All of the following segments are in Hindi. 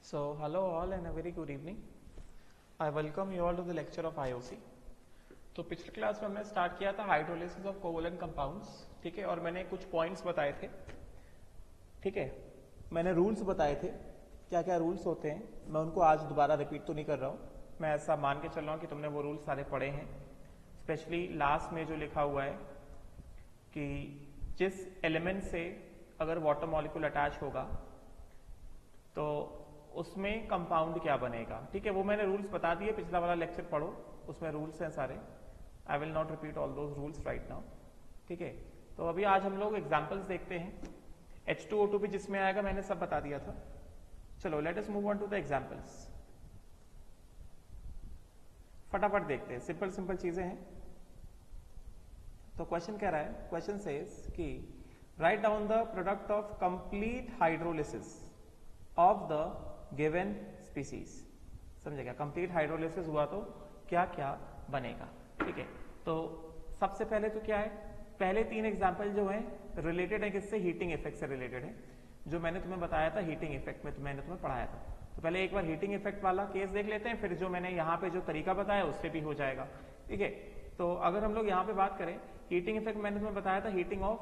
So, hello all and a very good evening. I welcome you all to the lecture of IOC. तो पिछले क्लास में हमने स्टार्ट किया था हाइड्रोलिसिस ऑफ कोवलेंट कंपाउंड्स, ठीक है, और मैंने कुछ पॉइंट्स बताए थे, ठीक है, मैंने रूल्स बताए थे, क्या क्या रूल्स होते हैं। मैं उनको आज दोबारा रिपीट तो नहीं कर रहा हूँ, मैं ऐसा मान के चल रहा हूँ कि तुमने वो रूल्स सारे पढ़े हैं। स्पेशली लास्ट में जो लिखा हुआ है कि जिस एलिमेंट से अगर वाटर मॉलिक्यूल अटैच होगा तो उसमें कंपाउंड क्या बनेगा, ठीक है, वो मैंने रूल्स बता दिए। पिछला वाला लेक्चर पढ़ो, उसमें रूल्स हैं सारे। I will not repeat all those rules right now, ठीक है। तो अभी आज हम लोग एग्जांपल्स देखते हैं। H2O2 भी जिसमें आएगा मैंने सब बता दिया था। चलो let us move on to the examples. फटाफट देखते हैं, सिंपल सिंपल चीजें हैं। तो क्वेश्चन कह रहा है, क्वेश्चन सेज कि write down the product of complete hydrolysis of the given species. समझेगा, कंप्लीट हाइड्रोलिसिस हुआ तो क्या क्या बनेगा, ठीक है। तो सबसे पहले तो क्या है, पहले तीन एग्जांपल जो हैं रिलेटेड है किससे, हीटिंग इफेक्ट से रिलेटेड है, जो मैंने तुम्हें बताया था हीटिंग इफेक्ट में, मैंने तुम्हें पढ़ाया था। तो पहले एक बार हीटिंग इफेक्ट वाला केस देख लेते हैं, फिर जो मैंने यहाँ पे जो तरीका बताया उससे भी हो जाएगा, ठीक है। तो अगर हम लोग यहाँ पे बात करें हीटिंग इफेक्ट, मैंने तुम्हें बताया था हीटिंग ऑफ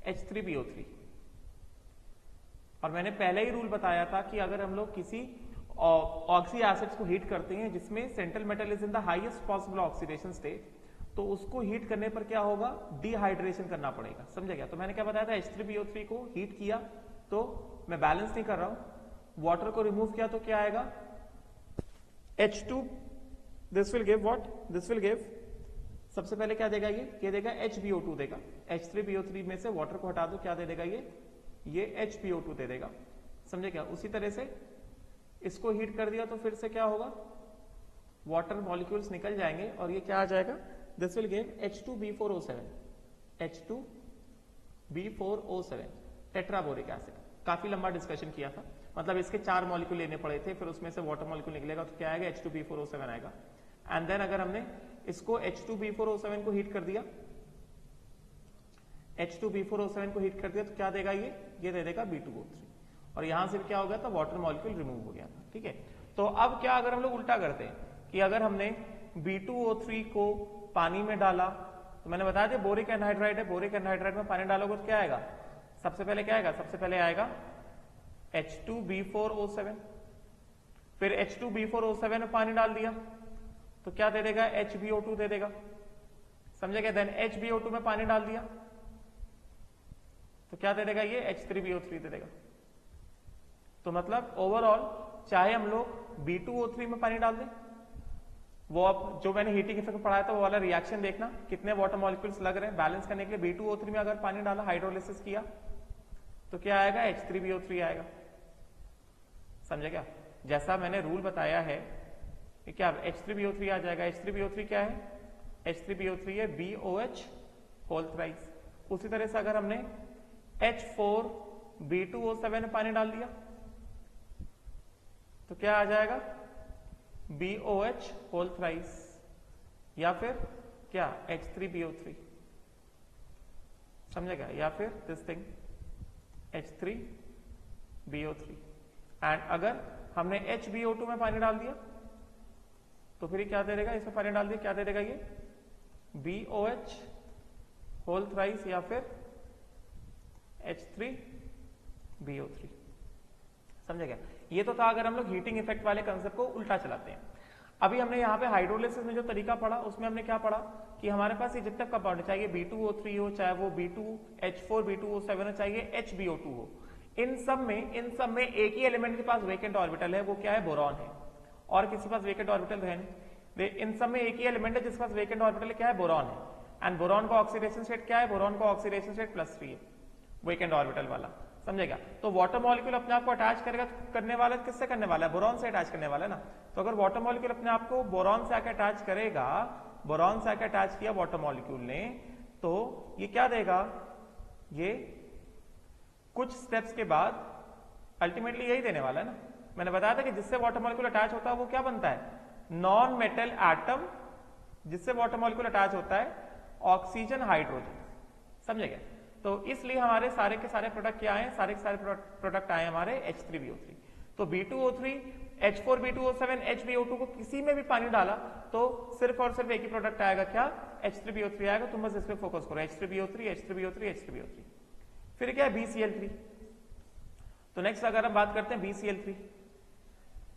H3PO3, और मैंने पहले ही रूल बताया था कि अगर हम लोग किसी ऑक्सी एसिड्स को हीट करते हैं जिसमें central metal is in the highest possible oxidation state, तो उसको हीट करने पर क्या होगा, डिहाइड्रेशन करना पड़ेगा। समझे क्या? तो मैंने क्या बताया था, H3PO3 को हीट किया तो मैं बैलेंस नहीं कर रहा हूं, वाटर को रिमूव किया तो क्या आएगा, H2, this will give what, this will give, सबसे पहले क्या देगा ये देगा HbO2 देगा। H3PO3 में से वाटर को हटा दो, क्या दे देगा ये HbO2 दे देगा। समझे क्या? उसी तरह से इसको हीट कर दिया तो फिर से क्या होगा, वाटर मॉलिक्यूल्स निकल जाएंगे और ये क्या आ जाएगा, this will give H2B4O7, H2B4O7 tetraboric acid. काफी लंबा डिस्कशन किया था, मतलब इसके 4 मॉलिक्यूल लेने पड़े थे, फिर उसमें से वाटर मॉलिक्यूल निकलेगा तो क्या आएगा, H2B4O7 आएगा। एंड देन अगर हमने इसको H2B4O7 को हीट कर दिया, H2B4O7 को हीट कर दिया तो क्या देगा ये दे देगा B2O3, और यहां से क्या हो गया था, वाटर मॉलिक्यूल रिमूव हो गया था, ठीक है। तो अब क्या अगर हम लोग उल्टा करते हैं कि अगर हमने B2O3 को पानी में डाला, तो मैंने बताया था बोरिक एनहाइड्राइड है, बोरिक एनहाइड्राइड में पानी डालोगे तो क्या आएगा, सबसे पहले क्या आएगा, सबसे पहले आएगा H2B4O7, फिर H2B4O7 में पानी डाल दिया तो क्या दे देगा, HbO2 दे देगा। समझेगा? देन HbO2 में पानी डाल दिया तो क्या दे देगा, ये H3PO3 दे देगा। तो मतलब ओवरऑल चाहे हम लोग B2O3 में पानी डाल दें, वो अब जो मैंने हीटिंग इफेक्ट पढ़ाया था वो वाला रिएक्शन देखना, कितने वाटर मॉलिक्यूल्स लग रहे हैं बैलेंस करने के लिए। B2O3 में अगर पानी डाला, हाइड्रोलिसिस किया तो क्या आएगा, H3PO3 आएगा। समझे क्या? जैसा मैंने रूल बताया है कि क्या H3PO3 आ जाएगा। H3PO3 क्या है, H3PO3 है BOH होल थ्राइस। उसी तरह से अगर हमने H4B2O7 में पानी डाल दिया तो क्या आ जाएगा, BOH होल थ्राइस, या फिर क्या H3PO3। समझेगा? या फिर दिस थिंग H3BO3। एंड अगर हमने HbO2 में पानी डाल दिया तो फिर क्या दे देगा, इसमें पानी डाल दिया क्या दे देगा, ये BOH होल थ्राइस या फिर H3BO3। समझेगा? ये तो था अगर हम लोग हीटिंग इफेक्ट वाले कंसेप्ट को उल्टा चलाते हैं। अभी हमने यहाँ पे हाइड्रोलिसिस में जो तरीका पढ़ा उसमें हमने क्या पढ़ा कि हमारे पास ये जितने कंपाउंड, चाहे B2O3 हो, चाहे वो H4B2O7 हो, चाहे HbO2 हो, इन सब में एक ही एलिमेंट के पास वेकेंट ऑर्बिटल है, वो क्या है, बोरॉन है, और किसी पास वेकेंट ऑर्बिटल है नहीं। इन सब में एक ही एलिमेंट है जिसके पास वेकेंट ऑर्बिटल है, क्या है, बोरॉन है। एंड बोरॉन का ऑक्सीडेशन स्टेट क्या है, बोरॉन का ऑक्सीडेशन स्टेट +3 है, वेकेंट ऑर्बिटल वाला। समझेगा? तो वाटर मॉलिक्यूल अपने आप को अटैच करेगा, करने वाला किससे करने वाला है, बोरॉन से अटैच करने वाला है ना। तो अगर वाटर मॉलिक्यूल अपने आप को बोरॉन से आकर अटैच करेगा, बोरॉन से आकर अटैच किया वाटर मॉलिक्यूल ने, तो ये क्या देगा, ये कुछ स्टेप्स के बाद अल्टीमेटली यही देने वाला है ना। मैंने बताया था कि जिससे वाटर मॉलिक्यूल अटैच होता है वो क्या बनता है, नॉन मेटल एटम, जिससे वाटर मॉलिक्यूल अटैच होता है ऑक्सीजन हाइड्रोजन। समझेगा? तो इसलिए हमारे सारे के सारे प्रोडक्ट क्या आए, सारे के सारे प्रोडक्ट आए हमारे H3PO3। तो B2O3 H4B2O7 HbO2 को किसी में भी पानी डाला तो सिर्फ और सिर्फ एक ही प्रोडक्ट आएगा, क्या? H3BO3 आएगा। तुम बस इस पे फोकस करो, H3BO3 H3BO3 H3BO3। फिर क्या है? BCl3। तो नेक्स्ट अगर हम बात करते हैं BCl3,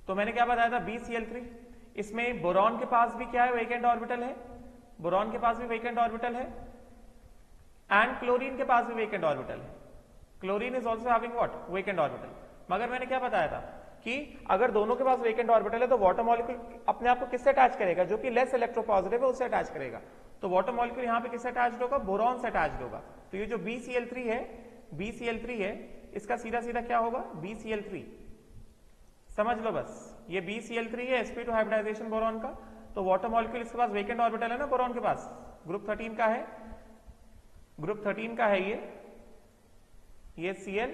तो मैंने क्या बताया था? BCl3, इसमें बोरॉन के पास भी क्या है? वेकेंट ऑर्बिटल है। बोरॉन के पास भी वेकेंट ऑर्बिटल है एंड क्लोरीन के पास भी वेकेंट ऑर्बिटल है। Chlorine is also having what? Vacant orbital. मगर मैंने क्या बताया था कि अगर दोनों के पास वेकेंट ऑर्बिटल है तो वाटर मॉलिक्यूल अपने आप को किससे अटैच करेगा? जो कि लेस इलेक्ट्रोपॉजिटिव है उससे अटैच करेगा। तो वाटर मॉलिक्यूल यहां पे किससे अटैच्ड होगा? बोरॉन से अटैच्ड होगा। तो ये जो BCl3 है, BCl3 है, इसका सीधा सीधा क्या होगा? BCl3। समझ लो बस, ये BCl3 है, sp2 हाइब्रिडाइजेशन बोरॉन का। तो वाटर मॉलिक्यूल इसके पास वेकेंट ऑर्बिटल है ना बोरॉन के पास, ग्रुप 13 का है, ग्रुप 13 का है ये Cl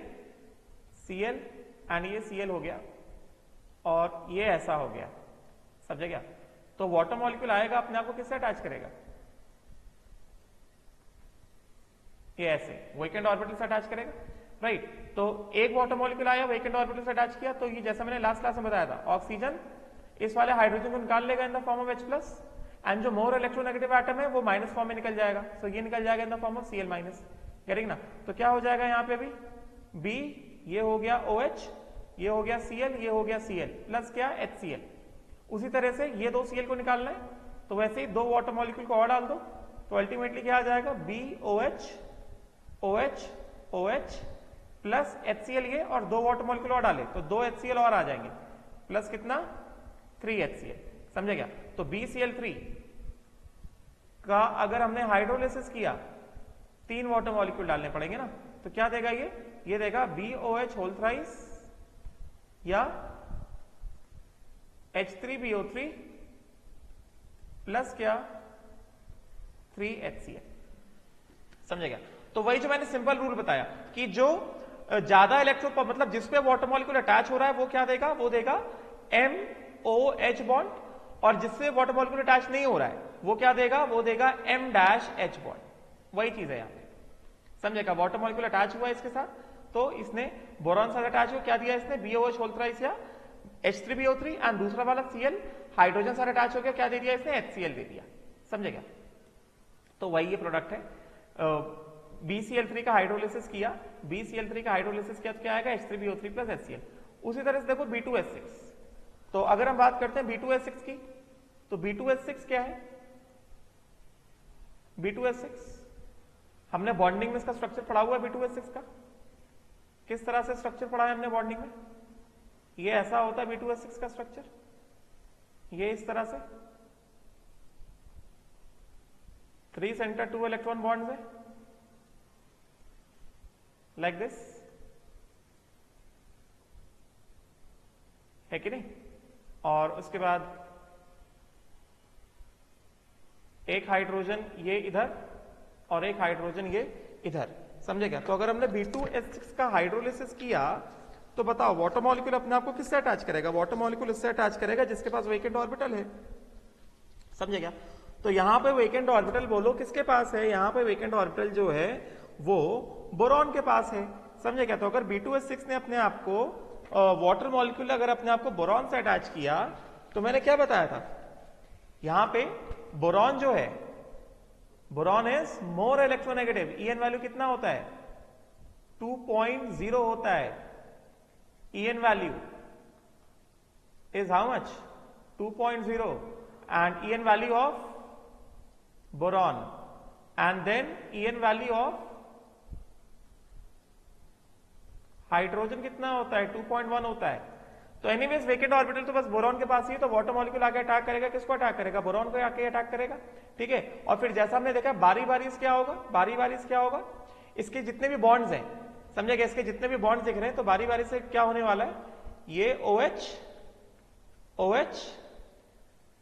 एंड ये Cl हो गया और ये ऐसा हो गया, समझे क्या? तो वाटर मॉलिक्यूल आएगा अपने आप को किससे अटैच करेगा? ये ऐसे वेकेंट ऑर्बिटल से अटैच करेगा, राइट? तो एक वाटर मॉलिक्यूल आया, वेकेंट ऑर्बिटल से अटैच किया, तो ये जैसा मैंने लास्ट क्लास में बताया था, ऑक्सीजन इस वाले हाइड्रोजन को निकाल लेगा in the form of H+ and जो मोर इलेक्ट्रोनेगेटिव एटम है वो माइनस फॉर्म में निकल जाएगा। सो ये निकल जाएगा in the form of Cl-। Correct ना? तो क्या हो जाएगा यहाँ पे भी? B, ये हो गया OH, ये हो गया Cl, ये हो गया Cl प्लस क्या? HCl। उसी तरह से ये दो Cl को निकालना है, तो वैसे ही दो वाटर मॉलिक्यूल को और डाल दो, तो अल्टीमेटली क्या आ जाएगा? BOH OH OH plus HCl ये, और दो वाटर मॉलिक्यूल और डाले तो दो HCl और आ जाएंगे, प्लस कितना? 3 HCl। समझे क्या? तो BCl3 का अगर हमने हाइड्रोलिसिस किया, 3 वाटर मॉलिक्यूल डालने पड़ेंगे ना, तो क्या देगा ये देगा BOH होल थ्राइस या H3BO3 प्लस क्या? 3 HCl। समझे क्या? तो वही जो मैंने सिंपल रूल बताया कि जो ज्यादा इलेक्ट्रो मतलब जिस पे वाटर मॉलिक्यूल अटैच हो रहा है वो क्या देगा? वो देगा MOH बॉन्ड, और जिससे वाटर मॉलिक्यूल अटैच नहीं हो रहा है वो क्या देगा? वो देगा M-H बॉन्ड। वही चीज है यहाँ पे, समझेगा? वाटर मॉलिक्यूल अटैच हुआ है इसके साथ, तो इसने बोरॉन साथ अटैच हुआ, क्या दिया इसने? BOH होल थ्राइस या H3BO3 एंड दूसरा वाला Cl हाइड्रोजन साथ अटैच हो गया, क्या दे दिया इसने? HCl दे दिया। समझेगा? तो वही ये प्रोडक्ट है। BCl3 का हाइड्रोलिसिस किया, BCl3 का हाइड्रोलिसिस किया तो क्या आएगा? H3BO3 plus HCl। उसी तरह से देखो B2S6, तो अगर हम बात करते हैं B2S6 की, तो B2S6 क्या है? B2S6 हमने बॉन्डिंग में इसका स्ट्रक्चर पढ़ा हुआ है। B2S6 का किस तरह से स्ट्रक्चर पढ़ा है हमने बॉन्डिंग में? ये ऐसा होता है B2S6 का स्ट्रक्चर, ये इस तरह से 3 सेंटर 2 इलेक्ट्रॉन बॉन्ड्स है, लाइक दिस, है कि नहीं? और उसके बाद एक हाइड्रोजन ये इधर और एक हाइड्रोजन ये इधर, समझेगा? तो अगर हमने B2S6 का हाइड्रोलिसिस किया तो बताओ वाटर मॉलिक्यूल अपने आप को किससे अटैच करेगा? वाटर मॉलिक्यूल इससे अटैच करेगा जिसके पास वेकेंट ऑर्बिटल है, समझेगा? तो यहां पे वेकेंट ऑर्बिटल बोलो किसके पास है? यहां पे वेकेंट ऑर्बिटल जो है वो बोरॉन के पास है, समझेगा? तो अगर B2S6 ने अपने आप को वाटर मॉलिक्यूल अगर अपने आप को बोरॉन से अटैच किया, तो मैंने क्या बताया था? यहां पे बोरॉन जो है, boron is more electronegative, EN value कितना होता है? 2.0 होता है। EN value is how much? 2.0 and EN value of boron and then EN value of hydrogen कितना होता है? 2.1 होता है। तो एनीवेज वेकेंट ऑर्बिटल तो बस बोरॉन के पास ही है, तो वाटर मॉलिक्यूल आके अटैक करेगा, किसको अटैक करेगा? बोरॉन को आके अटैक करेगा, ठीक है? और फिर जैसा हमने देखा बारी बारी क्या होगा? बारी बारी क्या होगा? इसके जितने भी बॉन्ड्स हैं, समझेगा? इसके जितने भी बॉन्ड्स दिख रहे हैं, तो बारी बारी से क्या होने वाला है? ये OH OH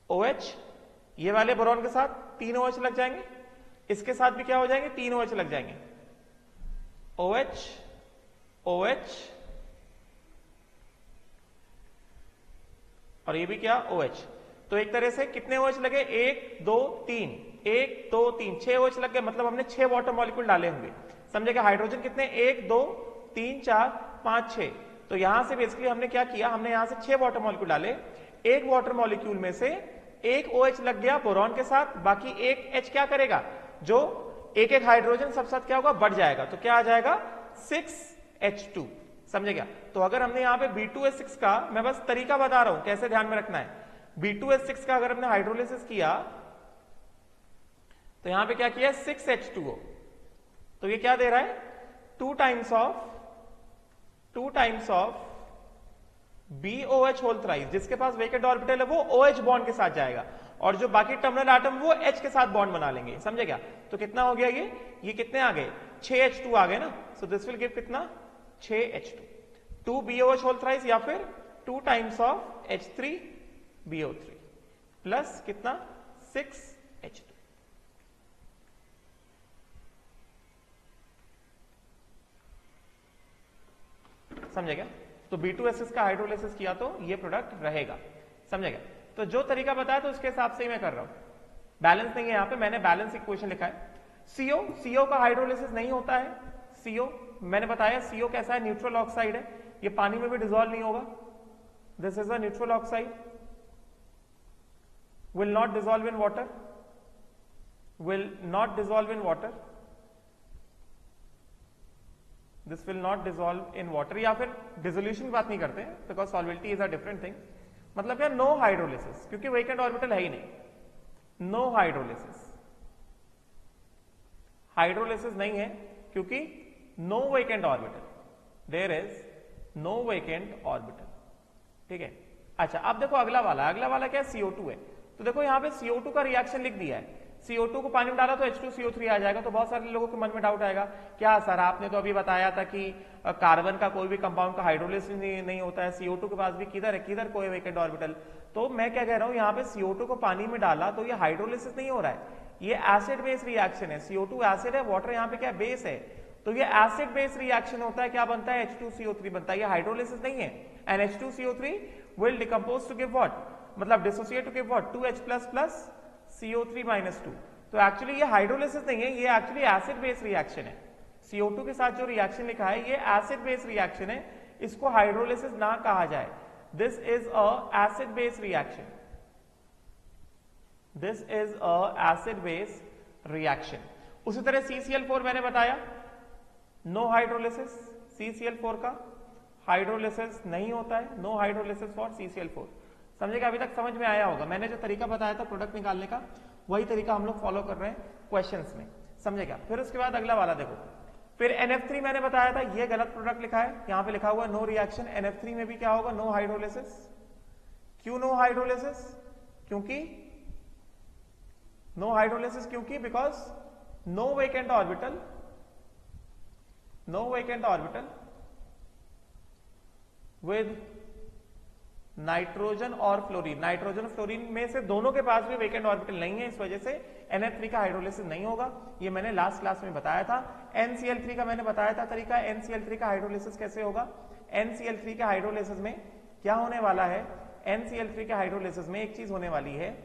OH ये वाले बोरॉन के साथ 3 OH लग जाएंगे, इसके साथ भी क्या हो जाएंगे? 3 OH लग जाएंगे। OH OH और ये भी क्या? OH। तो एक तरह से कितने OH लगे? 1 2 3 1 2 3 6 OH लग गए, मतलब हमने 6 वाटर मॉलिक्यूल डाले होंगे, समझेगा? हाइड्रोजन कितने? 1 2 3 4 5 6, तो यहां से बेसिकली हमने क्या किया, हमने यहां से 6 वाटर मॉलिक्यूल डाले, एक वाटर मॉलिक्यूल में से एक OH लग गया बोरॉन के साथ, बाकी एक H क्या करेगा, जो एक एक हाइड्रोजन सब साथ क्या होगा, बढ़ जाएगा, तो क्या आ जाएगा 6H2। समझे क्या? तो अगर हमने यहाँ पे B2H6 का, मैं बस तरीका बता रहा हूं कैसे ध्यान में रखना है, B2H6 का अगर हमने हाइड्रोलिसिस किया तो यहां पे क्या किया 6H2O, तो ये क्या दे रहा है 2 times of BOH whole thrice, जिसके पास वेकेंट ऑर्बिटल है वो OH बॉन्ड के साथ जाएगा और जो बाकी टर्मिनल एटम वो H के साथ बॉन्ड बना लेंगे। समझे क्या? तो कितना हो गया ये कितने आ गए 6H2 आ गए ना, सो दिस विल गिव कितना 6H2, 2 BOH होल थ्राइस या फिर 2 टाइम्स ऑफ H3BO3 प्लस कितना 6H2। समझे क्या? तो B2H6 का हाइड्रोलिसिस किया तो ये प्रोडक्ट रहेगा। समझे क्या? तो जो तरीका बताया तो उसके हिसाब से ही मैं कर रहा हूं, बैलेंस नहीं है यहां पे, मैंने बैलेंस इक्वेशन लिखा है। CO का हाइड्रोलिसिस नहीं होता है। CO मैंने बताया CO कैसा है, न्यूट्रल ऑक्साइड है, ये पानी में भी डिसॉल्व नहीं होगा। This is a neutral oxide, will not dissolve in water, will not dissolve in water, this will not dissolve in water, या फिर डिसोल्यूशन की बात नहीं करते हैं because solvability is a different thing, मतलब क्या नो हाइड्रोलिसिस, क्योंकि वेकेंट ऑर्बिटल है ही नहीं, नो हाइड्रोलिसिस, हाइड्रोलिसिस नहीं है क्योंकि no vacant orbital, there is no vacant orbital. ठीक है, अच्छा अब देखो अगला वाला क्या है, CO2 है। तो देखो यहाँ पे CO2 का रिएक्शन लिख दिया है, CO2 को पानी में डाला तो H2CO3 आ जाएगा। तो बहुत सारे लोगों के मन में डाउट आएगा, क्या सर आपने तो अभी बताया था कि कार्बन का कोई भी कंपाउंड का हाइड्रोलिसिस नहीं होता है, CO2 के पास भी किधर कोई वेकेंट ऑर्बिटल। तो मैं क्या कह रहा हूं, यहाँ पे CO2 को पानी में डाला तो ये हाइड्रोलिसिस नहीं हो रहा है, ये एसिड बेस रिएक्शन है। CO2 एसिड है, वाटर यहाँ पे क्या बेस है, तो ये एसिड बेस रिएक्शन होता है, क्या बनता है H2CO3 बनता है, ये हाइड्रोलिसिस नहीं है। And H2CO3 will decompose to give what, मतलब dissociate to give what 2H plus CO3 - 2। तो एक्चुअली ये हाइड्रोलिसिस नहीं है, ये एक्चुअली एसिड बेस रिएक्शन है। CO2 के साथ जो रिएक्शन लिखा है ये एसिड बेस रिएक्शन है, इसको हाइड्रोलिसिस ना कहा जाए। This is a acid base reaction, this is a acid base reaction. उसी तरह CCl4 मैंने बताया नो हाइड्रोलिसिस, CCl4 का हाइड्रोलिसिस नहीं होता है, नो हाइड्रोलिसिस फॉर CCl4। समझेगा? अभी तक समझ में आया होगा, मैंने जो तरीका बताया था प्रोडक्ट निकालने का वही तरीका हम लोग फॉलो कर रहे हैं क्वेश्चंस में। समझेगा? फिर उसके बाद अगला वाला देखो, फिर NF3 मैंने बताया था, ये गलत प्रोडक्ट लिखा है, यहाँ पे लिखा हुआ नो रिएक्शन। NF3 में भी क्या होगा, नो हाइड्रोलिसिस। क्यों नो हाइड्रोलिसिस? क्योंकि नो हाइड्रोलिसिस क्योंकि because no vacant orbital, no vacant orbital with nitrogen और फ्लोरीन, नाइट्रोजन और फ्लोरीन में से दोनों के पास भी वेकेंट ऑर्बिटल नहीं है, इस वजह से NF3 का हाइड्रोलिसिस नहीं होगा। ये मैंने लास्ट क्लास में बताया था। NCl3 का मैंने बताया था तरीका, NCl3 का हाइड्रोलिसिस कैसे होगा। NCl3 के हाइड्रोलिसिस में क्या होने वाला है, NCl3 के हाइड्रोलिसिस में एक चीज होने वाली है,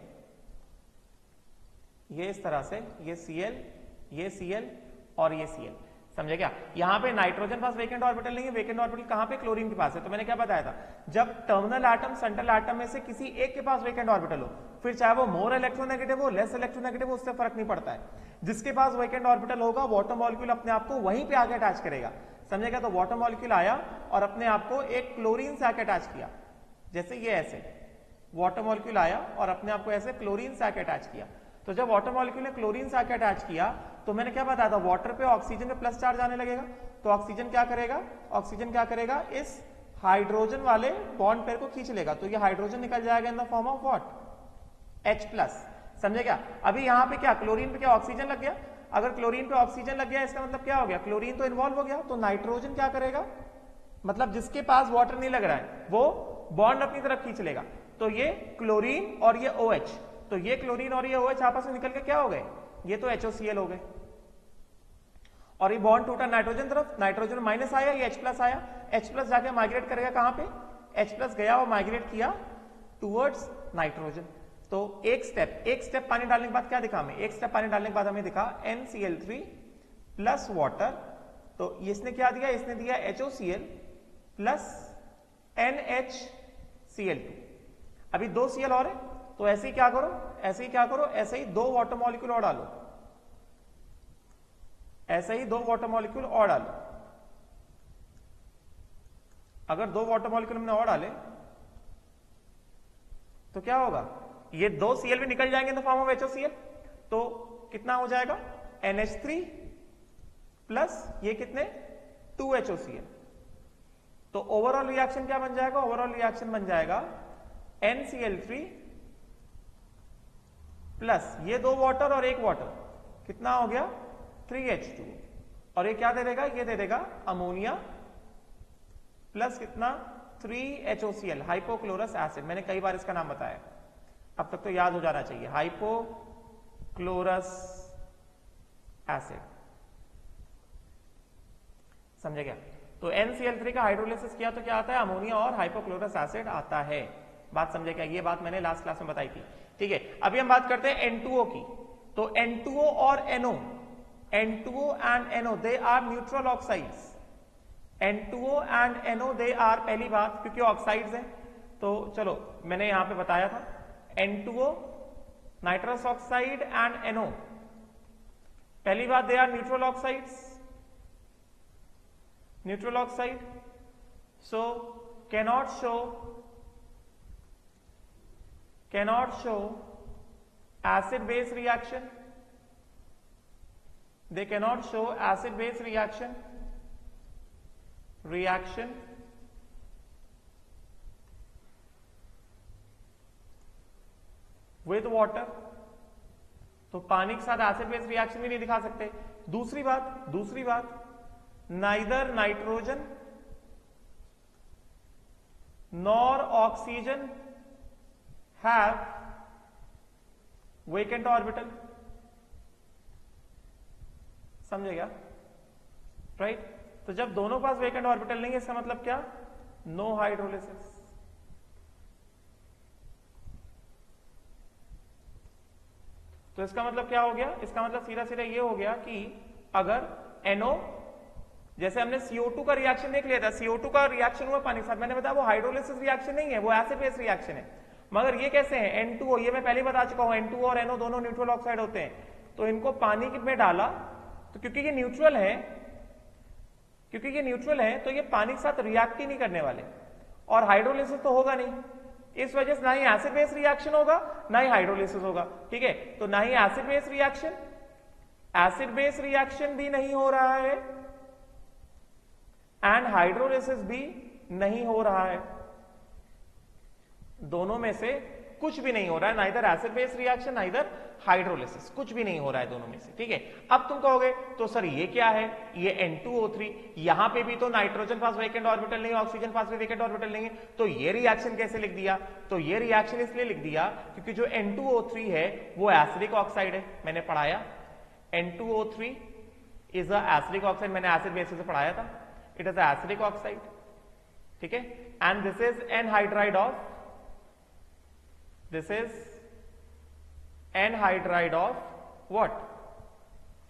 ये इस तरह से, ये Cl, ये Cl और ये Cl। समझे क्या? यहां पे नाइट्रोजन पास वेकेंट ऑर्बिटल नहीं है, वेकेंट ऑर्बिटल कहां पे, क्लोरीन के पास है। तो मैंने क्या बताया था, जब टर्मिनल एटम सेंट्रल एटम में से किसी एक के पास वेकेंट ऑर्बिटल हो, फिर चाहे वो मोर इलेक्ट्रोनेगेटिव हो, लेस इलेक्ट्रोनेगेटिव हो, उससे फर्क नहीं पड़ता है। जिसके पास वेकेंट ऑर्बिटल होगा वाटर मॉलिक्यूल अपने आप को वहीं पे आके अटैच करेगा। समझेगा? तो वाटर मॉलिक्यूल आया और अपने आप को एक क्लोरीन से आके अटैच किया, जैसे ये ऐसे वाटर मॉलिक्यूल आया और अपने आप को ऐसे क्लोरीन से आके अटैच किया। तो जब वाटर मॉलिक्यूल ने क्लोरीन से आके अटैच किया तो मैंने क्या बताया था, वाटर पे ऑक्सीजन पे प्लस चार्ज आने लगेगा। तो ऑक्सीजन क्या करेगा, ऑक्सीजन क्या करेगा, इस हाइड्रोजन वाले बॉन्ड पेयर को खींच लेगा, तो ये हाइड्रोजन निकल जाएगा in the form of what, H+। समझे क्या? अभी यहाँ पे क्या, क्लोरीन पे क्या ऑक्सीजन लग गया, अगर क्लोरीन पे ऑक्सीजन लग गया इसका मतलब क्या हो गया, क्लोरीन तो इन्वॉल्व हो गया, तो नाइट्रोजन क्या करेगा, मतलब जिसके पास वाटर नहीं लग रहा है वो बॉन्ड अपनी तरफ खींच लेगा। तो ये क्लोरीन और ये OH, तो ये क्लोरीन और ये OH आपस में निकल के क्या हो गए, ये तो HOCl हो गए। और ये बॉन्ड टूटा नाइट्रोजन तरफ, नाइट्रोजन माइनस आया, ये H+ आया, H+ जाके माइग्रेट करेगा कहां पे, H+ गया और माइग्रेट किया टूवर्ड्स नाइट्रोजन। तो एक स्टेप पानी डालने के बाद क्या दिखा हमें, एक स्टेप पानी डालने के बाद हमें दिखा NCl3 प्लस वाटर। तो इसने क्या दिया, इसने दिया HOCl प्लस NHCl2। अभी 2 Cl और है, तो ऐसे ही क्या करो, ऐसे ही 2 वाटर मॉलिक्यूल और डालो, ऐसे ही 2 वाटर मॉलिक्यूल और डालो। अगर 2 वाटर मॉलिक्यूल हमने और डाले तो क्या होगा, ये 2 Cl भी निकल जाएंगे in the form of HOCl, तो कितना हो जाएगा NH3 प्लस ये कितने 2 HOCl। तो ओवरऑल रिएक्शन क्या बन जाएगा, ओवरऑल रिएक्शन बन जाएगा NCl3 प्लस ये 2 वाटर और 1 वाटर, कितना हो गया 3H2, और ये क्या दे देगा, ये दे देगा अमोनिया प्लस कितना 3HOCl, हाइपोक्लोरस एसिड। मैंने कई बार इसका नाम बताया, अब तक तो याद हो जाना चाहिए, हाइपोक्लोरस एसिड। समझे क्या? तो NCl3 का हाइड्रोलिसिस किया तो क्या आता है, अमोनिया और हाइपोक्लोरस एसिड आता है। बात समझे क्या? ये बात मैंने लास्ट क्लास में बताई थी। ठीक है, अभी हम बात करते हैं N2O की। तो N2O और NO, N2O and NO they are neutral oxides. N2O and NO they are, पहली बात क्योंकि ऑक्साइड्स हैं, तो चलो मैंने यहां पे बताया था N2O nitrous oxide and NO, पहली बात they are neutral oxides, neutral oxide, so cannot show acid base reaction, they cannot show acid base reaction with water, तो पानी के साथ एसिड बेस रिएक्शन भी नहीं दिखा सकते। दूसरी बात neither nitrogen nor oxygen have vacant orbital। समझेगा? राइट? तो जब दोनों पास वेकेंट ऑर्बिटल नहीं है, इसका मतलब क्या, नो हाइड्रोलिसिस। तो इसका मतलब क्या हो गया, इसका मतलब सीधा सीधा ये हो गया कि अगर NO, जैसे हमने CO2 का रिएक्शन देख लिया था, CO2 का रिएक्शन हुआ पानी के साथ, मैंने बताया वो हाइड्रोलिसिस रिएक्शन नहीं है, वो एसिड बेस रिएक्शन है। मगर ये कैसे है, N2O, ये मैं पहले बता चुका हूं, N2O और NO दोनों न्यूट्रल ऑक्साइड होते हैं, तो इनको पानी में डाला, तो क्योंकि ये न्यूट्रल है, तो ये पानी के साथ रिएक्ट ही नहीं करने वाले, और हाइड्रोलिसिस तो होगा नहीं, इस वजह से ना ही एसिड बेस रिएक्शन होगा, ना ही हाइड्रोलिसिस होगा। ठीक है, तो ना ही एसिड बेस रिएक्शन भी नहीं हो रहा है, एंड हाइड्रोलिसिस भी नहीं हो रहा है, दोनों में से कुछ भी नहीं हो रहा है, neither acid base reaction neither hydrolysis, कुछ भी नहीं हो रहा है दोनों में से। ठीक है, अब तुम कहोगे तो सर ये क्या है, ये N2O3, यहां पे भी तो नाइट्रोजन पास वेकेंट ऑर्बिटल नहीं है, ऑक्सीजन पास भी वेकेंट ऑर्बिटल नहीं है, तो ये रिएक्शन कैसे लिख दिया? तो ये रिएक्शन इसलिए लिख दिया क्योंकि जो N2O3 है वो एसिडिक ऑक्साइड है, मैंने पढ़ाया N2O3 is a acidic oxide, मैंने एसिड बेसिस से पढ़ाया था, इट इज एसिडिक ऑक्साइड। ठीक है, and this is anhydride of what?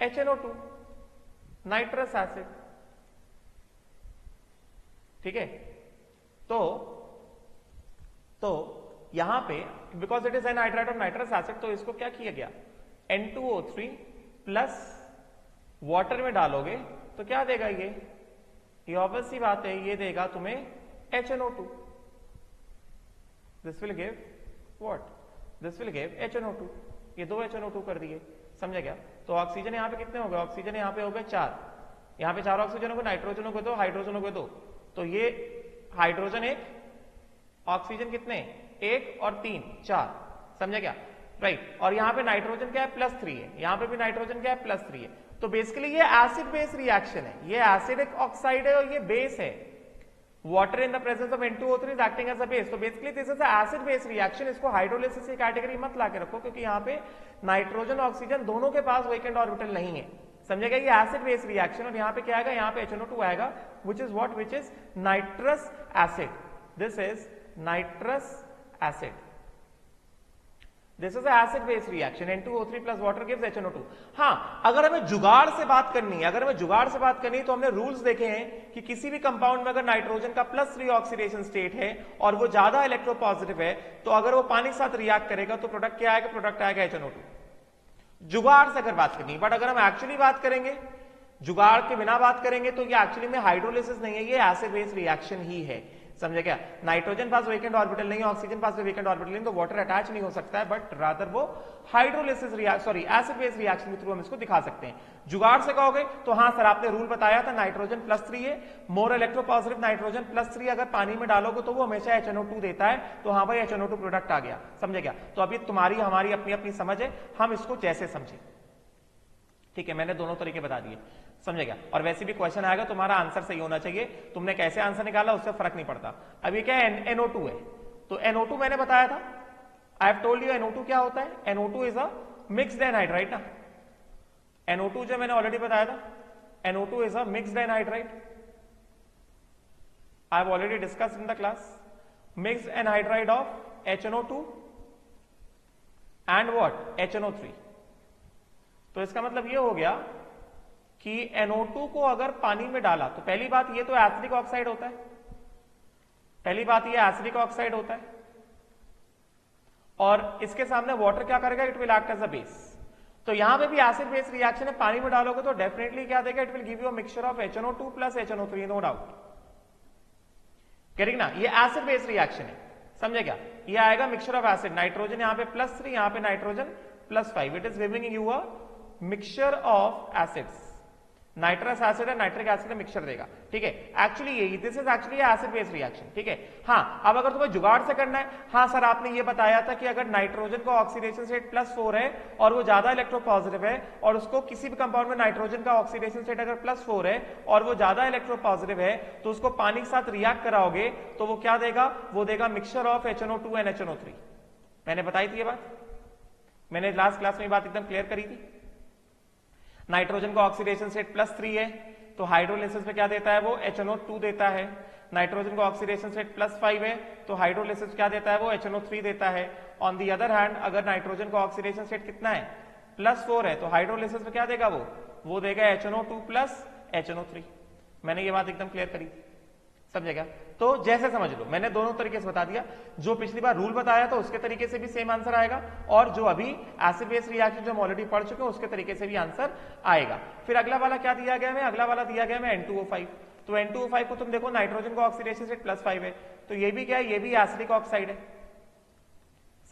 HNO2, nitrous acid. ठीक है, तो यहां पे because it is anhydride of nitrous acid, तो इसको क्या किया गया, N2O3 प्लस वाटर में डालोगे तो क्या देगा, ये ऑब्वियस सी बात है, ये देगा तुम्हें HNO2। This will give what, this will give HNO2, ये 2 HNO2 कर दिए। समझे क्या? तो ऑक्सीजन यहां पे कितने हो गए, ऑक्सीजन यहां पे हो गए 4, यहां पे 4 ऑक्सीजन हो गए, नाइट्रोजन हो गए 2, हाइड्रोजन हो गए 2, तो ये हाइड्रोजन 1, ऑक्सीजन कितने 1 और 3 4। समझे क्या? राइट, और यहां पे नाइट्रोजन क्या है, +3 है, यहां पे भी नाइट्रोजन क्या है, +3 है। तो बेसिकली ये एसिड बेस रिएक्शन है, ये एसिडिक ऑक्साइड है और ये बेस है। Water in the presence of N2O3 is acting as a base, तो basically this is acid base reaction. इसको हाइड्रोलिसिस की कैटेगरी मत लाके रखो, क्योंकि यहाँ पे नाइट्रोजन ऑक्सीजन दोनों के पास वेकेंट ऑर्बिटल नहीं है। समझेगा? ये एसिड बेस रिएक्शन, और यहाँ पे क्या आएगा, यहाँ पे HNO2 आएगा, which is what, which is nitrous acid. This is nitrous acid. This is acid base reaction, N2O3 plus water gives HNO2। हाँ, अगर हमें जुगाड़ से बात करनी है, तो हमने रूल्स देखे हैं कि किसी भी कंपाउंड में अगर नाइट्रोजन का +3 ऑक्सीडेशन स्टेट है और वो ज्यादा इलेक्ट्रोपॉजिटिव है, तो अगर वो पानी के साथ रिएक्ट करेगा तो प्रोडक्ट क्या आएगा? प्रोडक्ट आएगा HNO2। जुगाड़ से अगर बात करनी है, बट अगर हम एक्चुअली बात करेंगे, जुगाड़ के बिना बात करेंगे, तो ये एक्चुअली में हाइड्रोलिसिस नहीं है, ये एसिड बेस रिएक्शन ही है। समझे क्या? नाइट्रोजन पास वेकेंट ऑर्बिटल नहीं है, ऑक्सीजन पास वेकेंट ऑर्बिटल नहीं, तो वाटर अटैच नहीं हो सकता है, बट रादर वो हाइड्रोलिसिस एसिड बेस रिएक्शन के थ्रू हम इसको दिखा सकते हैं। जुगाड़ से कहोगे तो हाँ सर, आपने रूल बताया था, नाइट्रोजन +3 है, मोर इलेक्ट्रोपॉजिटिव नाइट्रोजन +3 अगर पानी में डालोगे तो वो हमेशा HNO2 देता है, तो हाँ भाई HNO2 प्रोडक्ट आ गया। समझे क्या? तो अभी तुम्हारी हमारी अपनी अपनी समझ है, हम इसको जैसे समझे। ठीक है, मैंने दोनों तरीके बता दिए। समझेगा? और वैसे भी क्वेश्चन आएगा, तुम्हारा आंसर सही होना चाहिए, तुमने कैसे आंसर निकाला उससे फर्क नहीं पड़ता। अब ये क्या है? NO2 है, तो NO2 मैंने बताया था, I have told you NO2 क्या होता है। NO2 is a mixed anhydride ना, NO2 जो मैंने ऑलरेडी बताया था, NO2 is a mixed anhydride, I have already discussed in the class. Mixed anhydride of HNO2 and what? HNO3। तो इसका मतलब ये हो गया कि NO2 को अगर पानी में डाला, तो पहली बात ये तो एसिडिक ऑक्साइड होता है, पहली बात ये एसिडिक ऑक्साइड होता है, और इसके सामने वाटर क्या करेगा? It will act as a base. तो यहां पे भी एसिड बेस रिएक्शन है, पानी में डालोगे तो डेफिनेटली क्या देगा? It will give you a mixture of HNO2 plus HNO3, no doubt. Correct ना? ये एसिड बेस रिएक्शन है, समझे क्या? ये आएगा मिक्सचर ऑफ एसिड, नाइट्रोजन यहां पे +3, यहां पे nitrogen +5, it is giving you a mixture of acids, nitrous acid है, नाइट्रिक एसिड का मिक्सचर देगा। ठीक है, एक्चुअली यही, this is actually acid base reaction. ठीक है, हाँ अब अगर तुम्हें जुगाड़ से करना है, हाँ सर आपने ये बताया था कि अगर नाइट्रोजन का ऑक्सीडेशन स्टेट +4 है और वो ज्यादा इलेक्ट्रोपॉजिटिव है, और उसको किसी भी कंपाउंड में नाइट्रोजन का ऑक्सीडेशन स्टेट अगर +4 है और वो ज्यादा इलेक्ट्रोपॉजिटिव है, तो उसको पानी के साथ रिएक्ट कराओगे तो वो क्या देगा? वो देगा mixture of HNO2 and HNO3। मैंने बताई थी ये बात, मैंने लास्ट क्लास में बात एकदम क्लियर करी थी। नाइट्रोजन का ऑक्सीडेशन स्टेट +3 है, तो हाइड्रोलिसिस में क्या देता है? वो HNO2 देता है। नाइट्रोजन का ऑक्सीडेशन स्टेट +5 है, तो हाइड्रोलिसिस क्या देता है? वो HNO3 देता है। ऑन दी अदर हैंड, अगर नाइट्रोजन का ऑक्सीडेशन स्टेट कितना है? +4 है, तो हाइड्रोलिसिस में क्या देगा? वो देगा HNO2 प्लस HNO3। मैंने ये बात एकदम क्लियर करी, समझेगा? तो जैसे समझ लो, मैंने दोनों तरीके से बता दिया, जो पिछली बार रूल बताया था उसके तरीके से भी सेम आंसर आएगा, और जो अभी एसिड बेस रिएक्शन जो हम ऑलरेडी पढ़ चुके हैं उसके तरीके से भी आंसर आएगा। फिर अगला वाला क्या दिया गया है? अगला वाला दिया गया है N2O5। तो N2O5 को तुम देखो, नाइट्रोजन का ऑक्सीडेशन स्टेट +5 है, तो ये भी क्या है? ये भी एसिडिक ऑक्साइड है,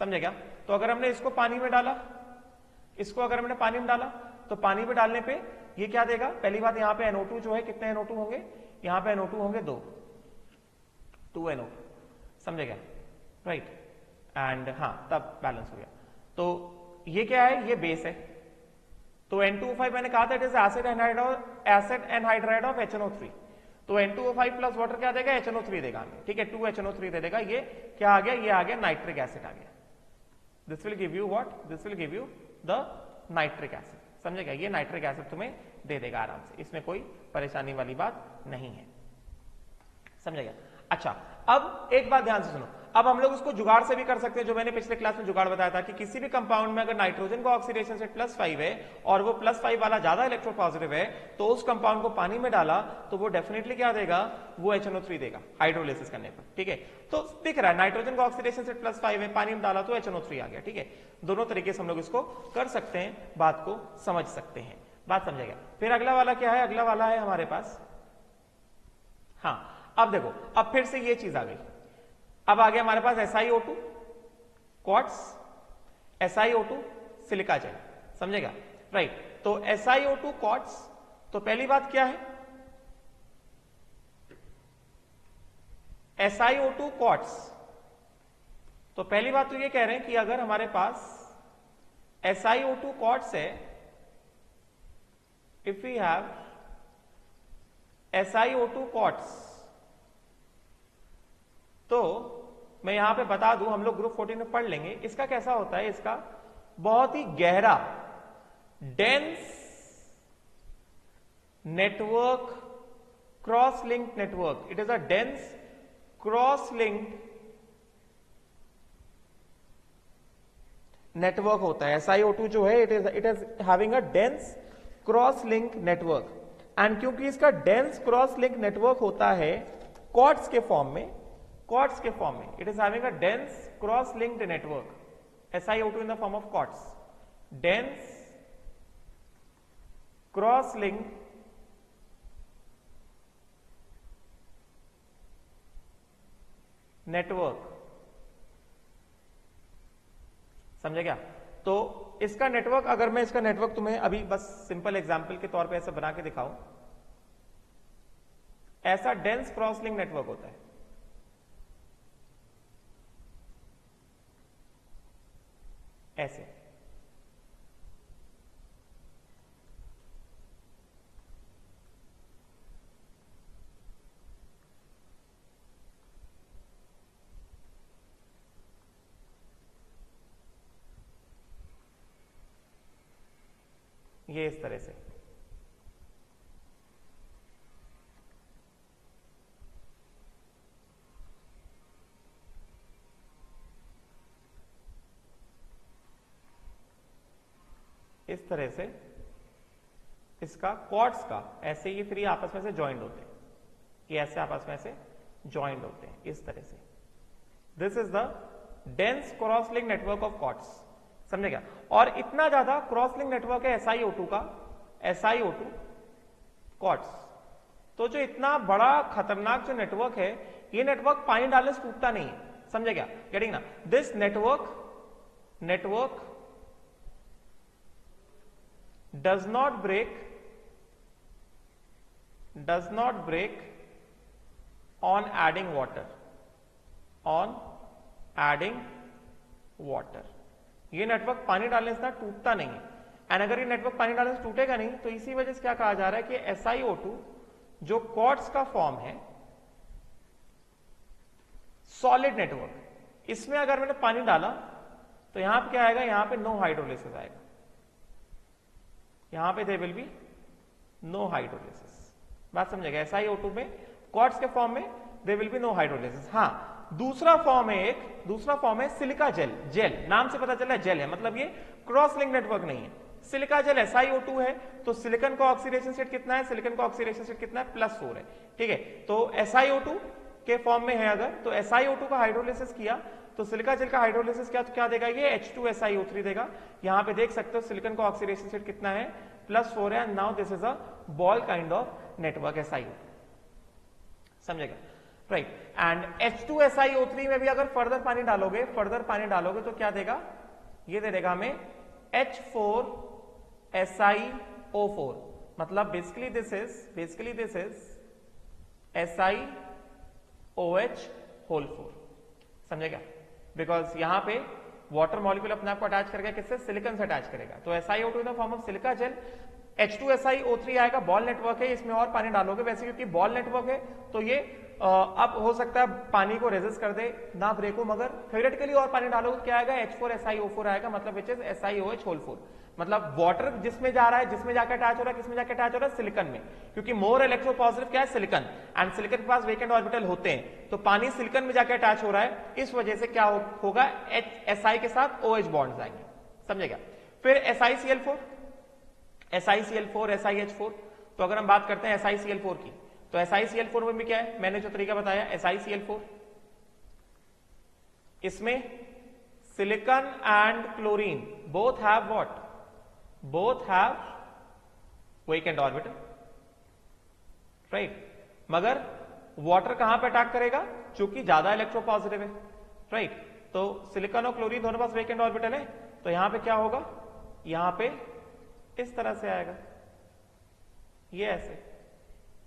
समझेगा? तो अगर हमने इसको पानी में डाला, इसको अगर हमने पानी में डाला, तो पानी में डालने पे ये क्या देगा? पहली बात, यहाँ पे NO2 जो है, कितने NO2 होंगे? यहाँ पे NO2 होंगे 2 NO2, समझेगा? राइट, एंड हाँ तब बैलेंस हो गया। तो ये क्या है? ये बेस है। तो N2O5 मैंने कहा था it is acid anhydride of HNO3। तो N2O5 प्लस वाटर क्या देगा? HNO3 देगा हमें। ठीक है, 2 HNO3 दे देगा। ये क्या आ गया? ये आ गया नाइट्रिक एसिड आ गया। This will give you what? This will give you the nitric acid, समझेगा? ये नाइट्रिक एसिड तुम्हें दे देगा आराम से, इसमें कोई परेशानी वाली बात नहीं है, समझेगा? अच्छा, अब एक बात ध्यान से सुनो, अब हम लोग उसको जुगाड़ से भी कर सकते हैं, जो मैंने पिछले क्लास में जुगाड़ बताया था कि किसी भी कंपाउंड में अगर नाइट्रोजन का ऑक्सीडेशन स्टेट +5 है और वो +5 वाला ज्यादा इलेक्ट्रोपॉजिटिव है, तो उस कंपाउंड को पानी में डाला तो वो डेफिनेटली क्या देगा? वो HNO3 देगा हाइड्रोलिसिस करने पर। ठीक है, तो दिख रहा है नाइट्रोजन का ऑक्सीडेशन स्टेट +5 है, पानी में डाला तो HNO3 आ गया। ठीक है, दोनों तरीके से हम लोग इसको कर सकते हैं, बात को समझ सकते हैं, बात समझेगा? फिर अगला वाला क्या है? अगला वाला है हमारे पास, हाँ अब देखो, अब फिर से ये चीज आ गई, अब आ गया हमारे पास SiO2 quartz, SiO2 silica gel, समझेगा? राइट, तो SiO2 क्वार्ट्स, तो पहली बात क्या है? SiO2 क्वार्ट्स, तो पहली बात तो ये कह रहे हैं कि अगर हमारे पास SiO2 क्वार्ट्स है, if we have SiO2 quartz, तो मैं यहां पे बता दूं, हम लोग ग्रुप 14 में पढ़ लेंगे, इसका कैसा होता है? इसका बहुत ही गहरा dense network, cross linked network, it is a dense cross linked network होता है। SiO2 जो है it is having a dense cross link network, and क्योंकि इसका डेंस क्रॉस लिंक नेटवर्क होता है क्वार्ट्ज के फॉर्म में, it is having a dense cross linked network, SiO2 in the form of quartz, dense cross link network. समझे क्या? तो इसका नेटवर्क, अगर मैं इसका नेटवर्क तुम्हें अभी बस सिंपल एग्जांपल के तौर पे ऐसा बना के दिखाऊं, ऐसा डेंस क्रॉस लिंक नेटवर्क होता है। ऐसे ये इस तरह से। इस तरह से इसका क्वार्ट्स का ऐसे ये थ्री आपस में से ज्वाइंट होते हैं, ये ऐसे आपस में से ज्वाइंट होते हैं इस तरह से। This is the dense cross link network of quartz. समझेगा? और इतना ज्यादा क्रॉस लिंक नेटवर्क है SiO2 का, SiO2 क्वार्ट्स। तो जो इतना बड़ा खतरनाक जो नेटवर्क है, ये नेटवर्क पानी डालने से टूटता नहीं है। समझे क्या? गेटिंग ना? This network does not break on adding water, ये नेटवर्क पानी डालने से टूटता नहीं है। एंड अगर ये नेटवर्क पानी डालने से टूटेगा नहीं, तो इसी वजह से क्या कहा जा रहा है कि SiO2 जो क्वार्ट्स का फॉर्म है, सॉलिड नेटवर्क, इसमें अगर मैंने पानी डाला तो यहां पे क्या आएगा? यहां पे नो हाइड्रोलिसिस आएगा, यहां पे there will be no hydrolysis. बात समझेगा? SiO2 में क्वार्ट्स के फॉर्म में there will be no hydrolysis. हाँ, दूसरा फॉर्म है सिलिका जेल, नाम से पता चला जेल है, मतलब ये क्रॉस लिंक नेटवर्क नहीं है। सिलिका जेल SiO2 है, तो सिलिकॉन का ऑक्सीडेशन स्टेट कितना है? +4 है। ठीक है, तो SiO2 के फॉर्म में है अगर, तो SiO2 का हाइड्रोलिसिस किया तो सिलिका जेल का हाइड्रोलिसिस किया तो क्या देगा? ये H2SiO3 देगा। यहां पे देख सकते हो सिलिकॉन का ऑक्सीडेशन स्टेट कितना है? +4 है। Now this is a ball kind of network SiO2। समझेगा? राइट। एंड H2SiO3 में भी अगर फर्दर पानी डालोगे तो क्या देगा? ये दे देगा हमें H4SiO4, मतलब बेसिकली दिस इज SiOH4। समझेगा? बिकॉज यहां पे वाटर मॉलिक्यूल अपने आप को अटैच करेगा, किससे? सिलिकॉन से अटैच करेगा। तो SiO2 in the form of silica gel, H2SiO3 आएगा, बॉल नेटवर्क है, इसमें और पानी डालोगे वैसे, क्योंकि बॉल नेटवर्क है तो ये अब हो सकता है पानी को रेजिस्ट कर दे, ना ब्रेक हो, मगर थ्योरेटिकली और पानी डालोगे क्या आएगा? H4SiO4 आएगा, मतलब विच इज SiOH4। मतलब वाटर जिसमें जा रहा है, जिसमें जाकर अटैच हो रहा है, किसमें जाकर अटैच हो रहा है? सिलिकॉन में, क्योंकि मोर इलेक्ट्रोपॉजिटिव क्या है? सिलिकॉन, एंड सिलिकॉन के पास वेकेंट ऑर्बिटल होते हैं, तो पानी सिलिकॉन में जाकर अटैच हो रहा है, इस वजह से क्या होगा? Si के साथ OH बॉन्ड्स आएंगे। समझेगा? फिर SiCl4, SiH4, तो अगर हम बात करते हैं SiCl4 की, तो SiCl4 में भी क्या है? मैंने जो तरीका बताया SiCl4, इसमें silicon and chlorine both have vacant orbital, right. मगर वाटर कहां पे अटैक करेगा? चूंकि ज्यादा इलेक्ट्रोपॉजिटिव है, राइट। तो सिलिकॉन और क्लोरीन दोनों पास वेकेंट ऑर्बिटल है, तो यहां पे क्या होगा? यहां पे इस तरह से आएगा, ये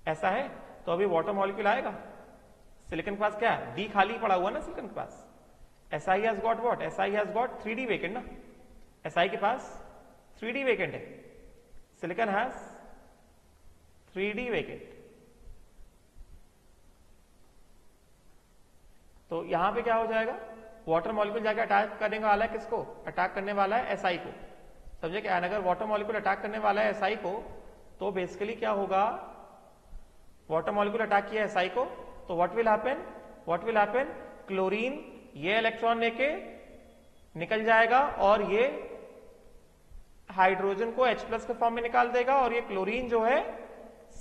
ऐसा है, तो अभी वाटर मॉलिक्यूल आएगा, सिलिकॉन के पास क्या है? डी खाली पड़ा हुआ ना सिलिकॉन के पास। Si has got what? Si has got 3D vacant ना, Si के पास 3D वेकेंट है, सिलिकॉन हैज 3D वेकेंट। तो यहां पे क्या हो जाएगा? वाटर मॉलिक्यूल जाकर अटैक करने वाला है किसको? अटैक करने वाला है Si को। समझे क्या? अगर वाटर मॉलिक्यूल अटैक करने वाला है Si को, तो बेसिकली क्या होगा? वाटर मॉलिक्यूल अटैक किया Si को, तो व्हाट विल हैपन? क्लोरीन ये इलेक्ट्रॉन लेके निकल जाएगा और ये हाइड्रोजन को H प्लस के फॉर्म में निकाल देगा और ये क्लोरीन जो है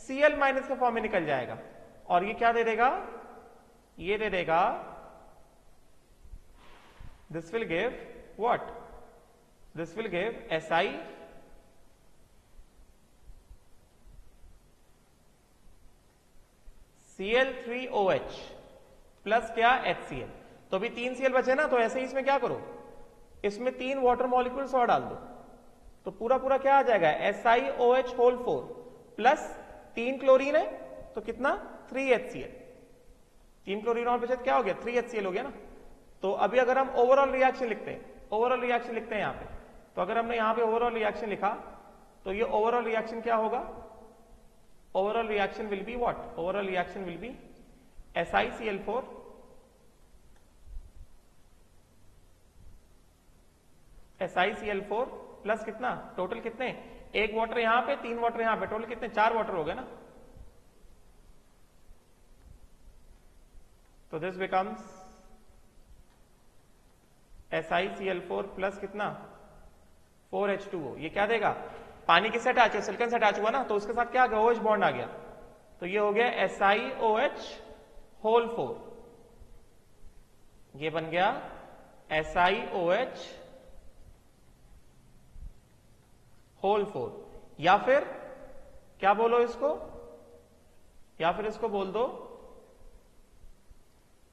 Cl माइनस के फॉर्म में निकल जाएगा और ये क्या दे देगा, ये दे देगा, this will give what, this will give Si Cl3OH plus क्या HCl। तो अभी 3 Cl बचे ना, तो ऐसे ही इसमें क्या करो, इसमें 3 वाटर मॉलिक्यूल्स और डाल दो तो पूरा पूरा क्या आ जाएगा SiOH होल 4 प्लस 3 क्लोरीन है तो कितना 3HCl, 3 क्लोरीन और बचे क्या हो गया 3HCl हो गया ना। तो अभी अगर हम ओवरऑल रिएक्शन लिखते हैं, ओवरऑल रिएक्शन लिखते हैं यहां पे, तो अगर हमने यहां पे ओवरऑल रिएक्शन लिखा तो ये ओवरऑल रिएक्शन क्या होगा, overall reaction will be what, overall reaction will be SiCl4 SiCl4 plus कितना, टोटल कितने, 1 वाटर यहां पे 3 वाटर यहां पे, टोटल कितने 4 वाटर हो गए ना। तो दिस बिकम्स SiCl4 प्लस कितना 4H2O। ये क्या देगा, पानी किससे अटैच है, सिलिकॉन से अटैच हुआ ना, तो उसके साथ क्या आ गया OH बॉन्ड आ गया, तो ये हो गया SiOH होल 4, ये बन गया SiOH होल 4। या फिर क्या बोलो इसको, या फिर इसको बोल दो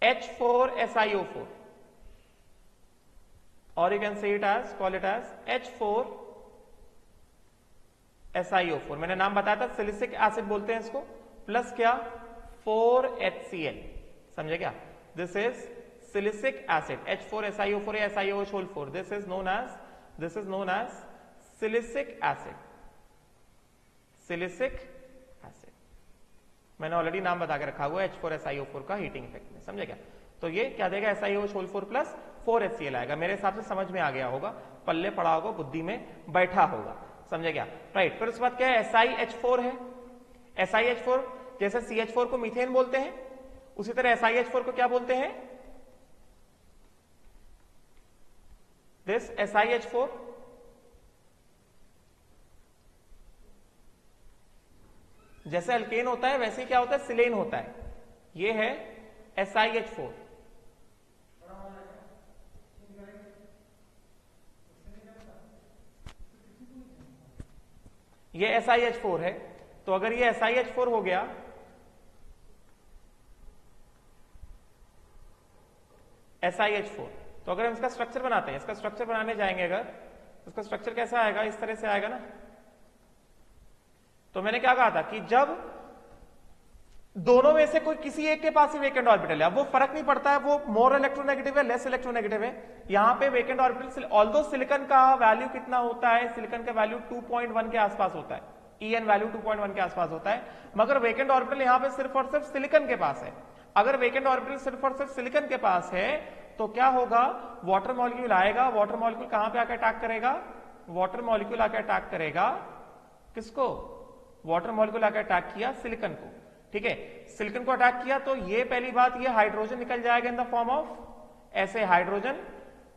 H4SiO4 और you can say it as, call it as H4SiO4। मैंने नाम बताया था, सिलिसिक एसिड बोलते हैं इसको, प्लस क्या 4HCl, समझे क्या, this is silicic acid H4SiO4 या SiOH whole 4, this is known as silicic acid, silicic acid मैंने ऑलरेडी नाम बता के रखा हुआ है H4SiO4 का हीटिंग इफेक्ट में, समझे क्या। तो ये क्या देगा SiOH होल 4 प्लस 4HCl आएगा, मेरे हिसाब से समझ में आ गया होगा, पल्ले पड़ा होगा, बुद्धि में बैठा होगा, समझे क्या, राइट। फिर उसके बाद क्या है SiH4 है, SiH4 जैसे CH4 को मीथेन बोलते हैं उसी तरह SiH4 को क्या बोलते हैं, दिस SiH4 जैसे अल्केन होता है वैसे ही क्या होता है सिलेन होता है, ये है SiH4। ये SiH4 है, तो अगर ये SiH4 हो गया, SiH4, तो अगर हम इसका स्ट्रक्चर बनाते हैं, इसका स्ट्रक्चर बनाने जाएंगे अगर, तो इसका स्ट्रक्चर कैसा आएगा, इस तरह से आएगा ना। तो मैंने क्या कहा था कि जब दोनों में से कोई किसी एक के पास ही वेकेंट ऑर्बिटल है, अब वो फर्क नहीं पड़ता है वो मोर इलेक्ट्रोनेगेटिव है लेस इलेक्ट्रोनेगेटिव है, यहां पे वेकेंट ऑर्बिटल ऑल्दो सिलिकॉन का वैल्यू कितना होता है, सिलिकॉन का वैल्यू 2.1 के आसपास होता है, En वैल्यू 2.1 के आसपास होता है, मगर वेकेंट ऑर्बिटल यहां पे सिर्फ और सिर्फ सिलिकॉन के पास है। अगर वेकेंट ऑर्बिटल सिर्फ और सिर्फ सिलिकॉन के पास है तो क्या होगा, वाटर मॉलिक्यूल आएगा, वाटर मॉलिक्यूल कहां पे आकर अटैक करेगा, वाटर मॉलिक्यूल आकर अटैक करेगा किसको, वाटर मॉलिक्यूल आकर अटैक किया सिलिकॉन को, ठीक है, सिलिकॉन को अटैक किया तो ये पहली बात, ये हाइड्रोजन निकल जाएगा इन द फॉर्म ऑफ, ऐसे हाइड्रोजन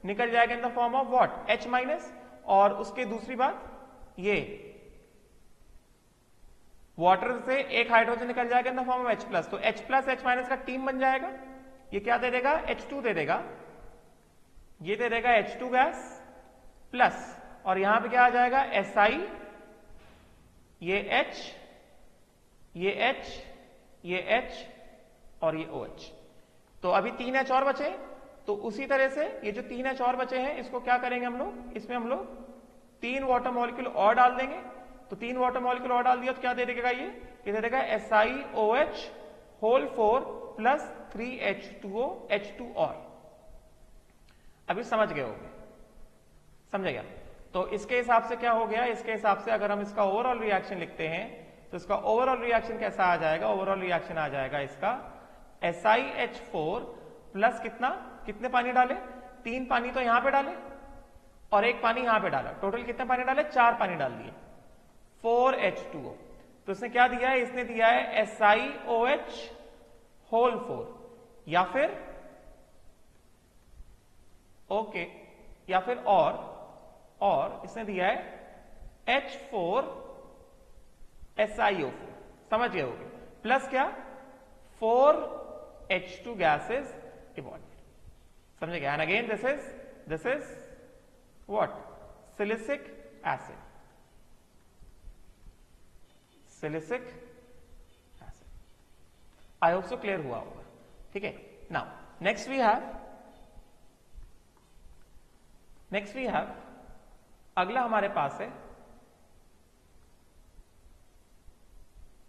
निकल जाएगा in the form of what H minus, और उसके दूसरी बात ये वाटर से एक हाइड्रोजन निकल जाएगा in the form of H plus, तो H प्लस H माइनस का टीम बन जाएगा, ये क्या दे देगा H2 दे देगा, ये दे देगा H2 गैस प्लस, और यहां पे क्या आ जाएगा Si, ये H, ये H, ये H और ये OH। तो अभी 3H और बचे, तो उसी तरह से ये जो 3H और बचे हैं इसको क्या करेंगे हम लोग, इसमें हम लोग 3 वाटर मॉलिक्यूल और डाल देंगे, तो 3 वाटर मॉलिक्यूल और डाल दिया तो क्या दे देगा ये दे देगा SiOH whole 4 plus 3H2O H2 और। अभी समझ गए होंगे, समझ गया। तो इसके हिसाब से क्या हो गया, इसके हिसाब से अगर हम इसका ओवरऑल रिएक्शन लिखते हैं तो इसका ओवरऑल रिएक्शन कैसा आ जाएगा, ओवरऑल रिएक्शन आ जाएगा इसका SiH4 प्लस कितना, कितने पानी डाले, 3 पानी तो यहां पे डाले और 1 पानी यहां पे डाला, टोटल कितने पानी डाले, 4 पानी डाल दिए, 4H2O। तो इसने क्या दिया है, इसने दिया है SiOH होल 4 या फिर ओके या फिर और इसने दिया है H4SiO4, समझ गए होगे, प्लस क्या 4H2 गैसेस इवॉल्व, समझ गए। And again this is what, silicic acid, silicic acid. I hope so clear हुआ होगा, ठीक है। नाउ नेक्स्ट वी हैव अगला हमारे पास है,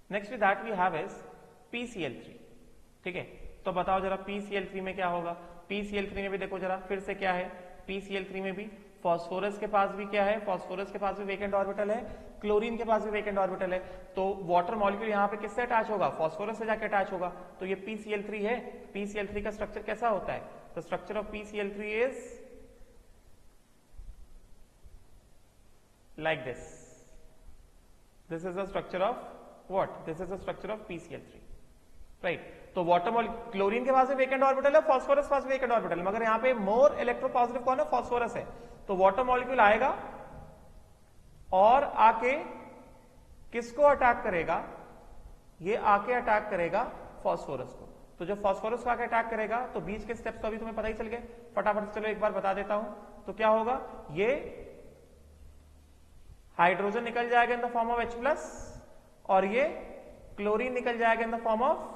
next with that we have is PCl3, ठीक है। तो बताओ जरा PCl3 में क्या होगा। PCl3 में भी देखो जरा फिर से क्या है, PCl3 में भी फास्फोरस के पास भी क्या है, फास्फोरस के पास भी वेकेंट ऑर्बिटल है, क्लोरीन के पास भी वेकेंट ऑर्बिटल है। तो वाटर मॉलिक्यूल यहां पे किससे अटैच होगा, फास्फोरस से जाके अटैच होगा। तो ये PCl3 है। PCl3 का स्ट्रक्चर कैसा होता है, the structure of PCl3 is like this is the structure of what, this is the structure of PCl3, right। तो वाटर मॉलिक्यूल, क्लोरीन के पास भी वेकेंट ऑर्बिटल है, फास्फोरस पास भी वेकेंट ऑर्बिटल है, मगर यहाँ पे मोर इलेक्ट्रोपॉजिटिव कौन है, फास्फोरस है। तो वाटर मॉलिक्यूल आएगा और आके किसको अटैक करेगा, ये आके अटैक करेगा फास्फोरस को। तो जब फास्फोरस को आके अटैक करेगा तो बीच के स्टेप्स तो अभी तुम्हें पता ही चल गए, फटाफट चलो एक बार बता देता हूं। तो क्या होगा, ये हाइड्रोजन निकल जाएगा in the form of H+, और ये क्लोरीन निकल जाएगा in the form of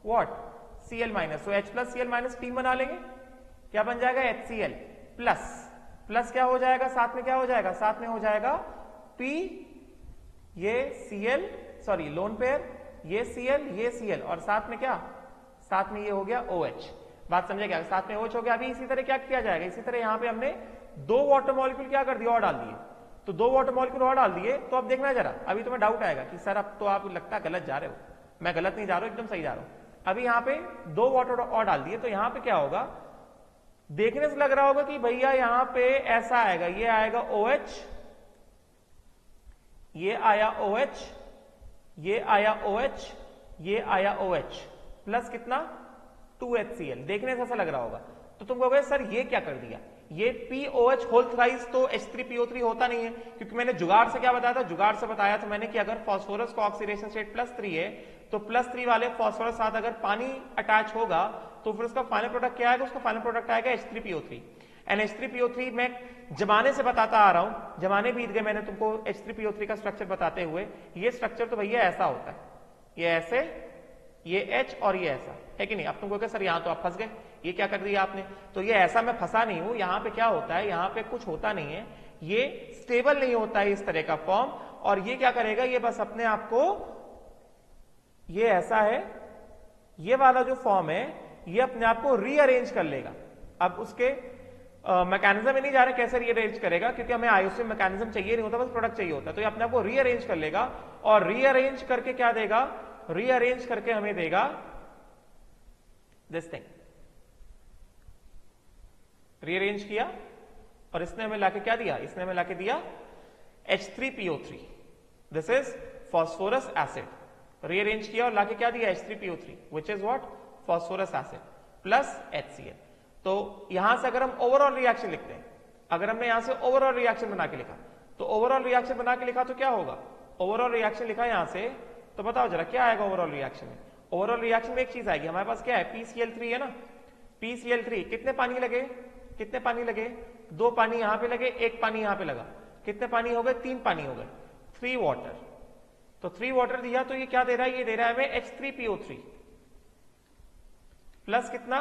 what, Cl-। तो H+Cl- टीम बना लेंगे, क्या बन जाएगा, HCl प्लस क्या हो जाएगा, साथ में क्या हो जाएगा, साथ में हो जाएगा P, ये Cl, सॉरी लोन पेयर, ये Cl ये Cl, और साथ में क्या, साथ में ये हो गया OH। बात समझे क्या, साथ में OH हो गया। अभी इसी तरह क्या किया जाएगा, इसी तरह यहां पे हमने 2 वाटर मॉलिक्यूल क्या कर दिया, और डाल दिए। तो 2 वाटर मॉलिक्यूल और डाल दिए। तो अब देखना जरा, अभी तुम्हें डाउट आएगा कि सर अब तो आप लगता गलत जा रहे हो। मैं गलत नहीं जा रहा हूं, एकदम सही जा रहा हूं। अभी यहां पे 2 वाटर और डाल दिए, तो यहां पे क्या होगा, देखने से लग रहा होगा कि भैया यहां पे ऐसा आएगा, ये आएगा OH, ये आया OH, ये आया OH, ये आया OH, प्लस कितना 2HCl। देखने से ऐसा लग रहा होगा। तो तुम कहोगे सर ये क्या कर दिया, ये POH होल थ्राइस तो H3PO3 होता नहीं है, क्योंकि मैंने जुगाड़ से क्या बताया था, जुगाड़ से बताया था मैंने कि अगर फास्फोरस का ऑक्सीडेशन स्टेट +3 है, तो +3 वाले फास्फोरस साथ अगर पानी अटैच होगा तो फिर उसका फाइनल प्रोडक्ट क्या आएगा, उसका फाइनल प्रोडक्ट आएगा H3PO3। एंड H3PO3 मैं जमाने से बताता आ रहा हूं, जमाने बीत गए मैंने तुमको H3PO3 का स्ट्रक्चर बताते हुए। ये स्ट्रक्चर तो भैया ऐसा होता है, ये ऐसे, ये H और ये ऐसा है कि नहीं। अब तुमको क्या सर यहां तो आप फंस गए, ये क्या कर दिया आपने। तो ये ऐसा मैं फंसा नहीं हूं, यहां पे क्या होता है, यहां पे कुछ होता नहीं है, ये स्टेबल नहीं होता है इस तरह का फॉर्म। और ये क्या करेगा, ये बस अपने आप को, ये ऐसा है, ये वाला जो फॉर्म है ये अपने आप को रीअरेंज कर लेगा। अब उसके मैकेनिज्म में नहीं जा रहे कैसे रीअरेंज करेगा, क्योंकि हमें आयोसिन मैकेनिज्म चाहिए नहीं होता, बस प्रोडक्ट चाहिए होता है। तो ये अपने आप को रीअरेंज कर लेगा, और रीअरेंज करके क्या देगा, रीअरेंज करके हमें देगा दिस थिंग। रीअरेंज किया और इसने हमें लाके क्या दिया, इसने हमें लाके दिया H3PO3। This is phosphorus acid. Rearrange किया और लाके क्या दिया, H3PO3 which is what, phosphorus acid plus HCl। तो यहां से अगर हम ओवरऑल रिएक्शन लिखते हैं, अगर हमने यहां से ओवरऑल रिएक्शन बना के लिखा, तो ओवरऑल रिएक्शन बना के लिखा तो क्या होगा, ओवरऑल रिएक्शन लिखा यहां से, तो बताओ जरा क्या आएगा ओवरऑल रिएक्शन में। ओवरऑल रिएक्शन में एक चीज आएगी, हमारे पास क्या है, PCl3 है ना। PCl3 कितने पानी लगे, कितने पानी लगे, 2 पानी यहां पे लगे, 1 पानी यहां पे लगा, कितने पानी हो गए, 3 पानी हो गए, 3 वाटर। तो 3 वाटर दिया, तो ये क्या दे रहा है, ये दे रहा है हमें H3PO3 प्लस कितना